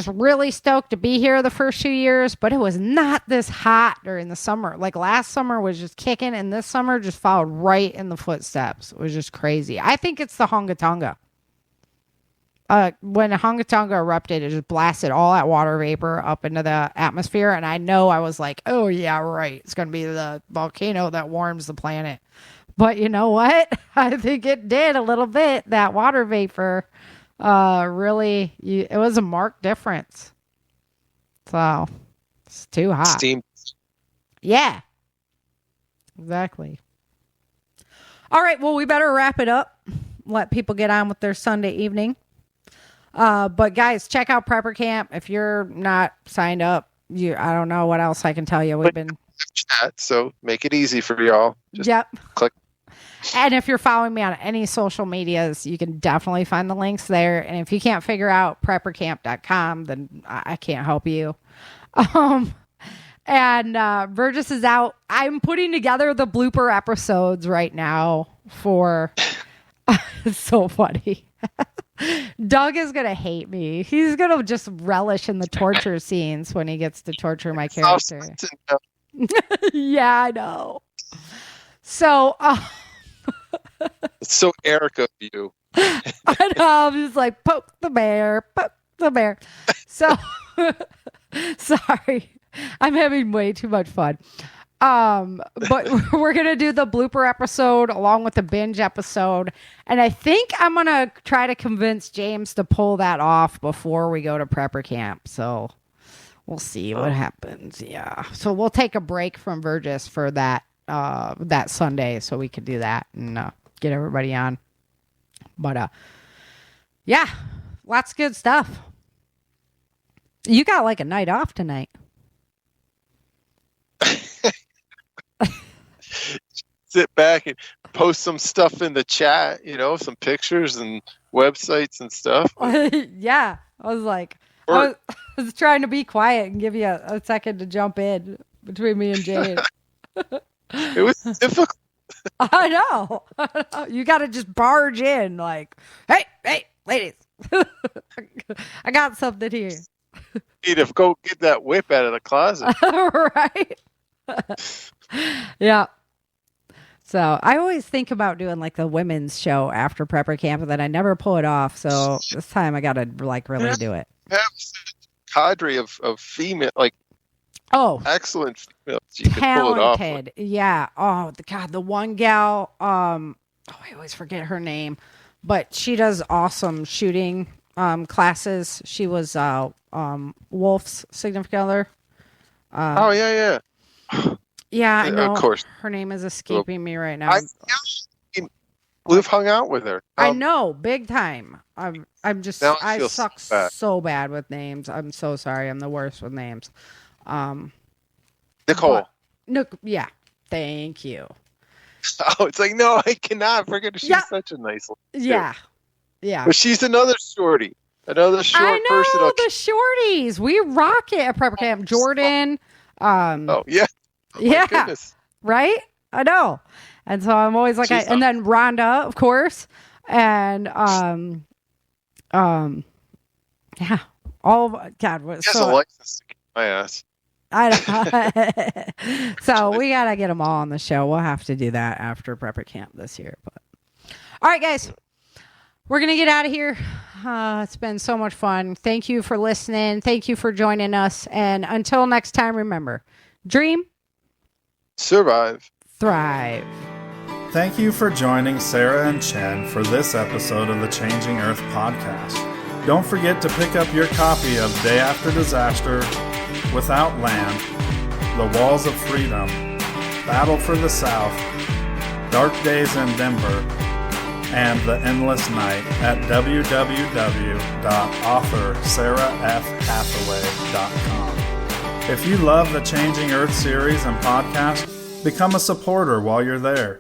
really stoked to be here the first 2 years, but it was not this hot during the summer. Like last summer was just kicking, and this summer just followed right in the footsteps. It was just crazy. I think it's the Hunga Tonga. When Hunga Tonga erupted, it just blasted all that water vapor up into the atmosphere. And I know I was like, oh, yeah, right. It's going to be the volcano that warms the planet. But you know what? I think it did a little bit. That water vapor really, it was a marked difference. So it's too hot. Steam. Yeah, exactly. All right. Well, we better wrap it up. Let people get on with their Sunday evening. But guys, check out Prepper Camp. If you're not signed up, I don't know what else I can tell you. We've been chat, so make it easy for y'all. Just click. And if you're following me on any social medias, you can definitely find the links there. And if you can't figure out preppercamp.com, then I can't help you. And Virgis is out. I'm putting together the blooper episodes right now for it's so funny. Doug is going to hate me. He's going to just relish in the torture scenes when he gets to torture my character. Yeah, I know. So, it's so Eric of you. I know. I'm just like, poke the bear. So, sorry. I'm having way too much fun. But we're going to do the blooper episode along with the binge episode. And I think I'm going to try to convince James to pull that off before we go to Prepper Camp. So we'll see what happens. Yeah. So we'll take a break from Virgis for that Sunday so we could do that and get everybody on. But yeah, lots of good stuff. You got like a night off tonight. Sit back and post some stuff in the chat, some pictures and websites and stuff. Yeah, I was like, I was trying to be quiet and give you a second to jump in between me and Jade. It was difficult. I know. You got to just barge in like, hey, ladies, I got something here. Need to go get that whip out of the closet. Right? Yeah. So I always think about doing like the women's show after prepper camp, and then I never pull it off. So this time I got to like really do it. Have a cadre of female, like, excellent females. You can pull it off. Talented. Yeah. Oh, the one gal, I always forget her name, but she does awesome shooting classes. She was Wolf's significant other. Yeah. Yeah, I know. Of course. Her name is escaping me right now. We've hung out with her. I know, big time. I'm just, I suck so bad. bad with names. I'm so sorry. I'm the worst with names. Nicole. Yeah. Thank you. Oh, it's like, no, I cannot forget. She's such a nice lady. Yeah. Yeah. But she's another shorty. Another short person. I know, the shorties. We rock it at prepper camp. Jordan. Oh, yeah. Yeah. Goodness. Right? I know. And so I'm always like, and then Rhonda, of course. And, yeah. God, what? So, Alexis to kick my ass. I know. So we got to get them all on the show. We'll have to do that after prepper camp this year. But all right, guys, we're going to get out of here. It's been so much fun. Thank you for listening. Thank you for joining us. And until next time, remember, dream, survive, thrive. Thank you for joining Sarah and Chen for this episode of the Changing Earth podcast. Don't forget to pick up your copy of Day After Disaster, Without Land, The Walls of Freedom, Battle for the South, Dark Days in Denver, and The Endless Night at www.authorSarahFHathaway.com. If you love the Changing Earth series and podcast, become a supporter while you're there.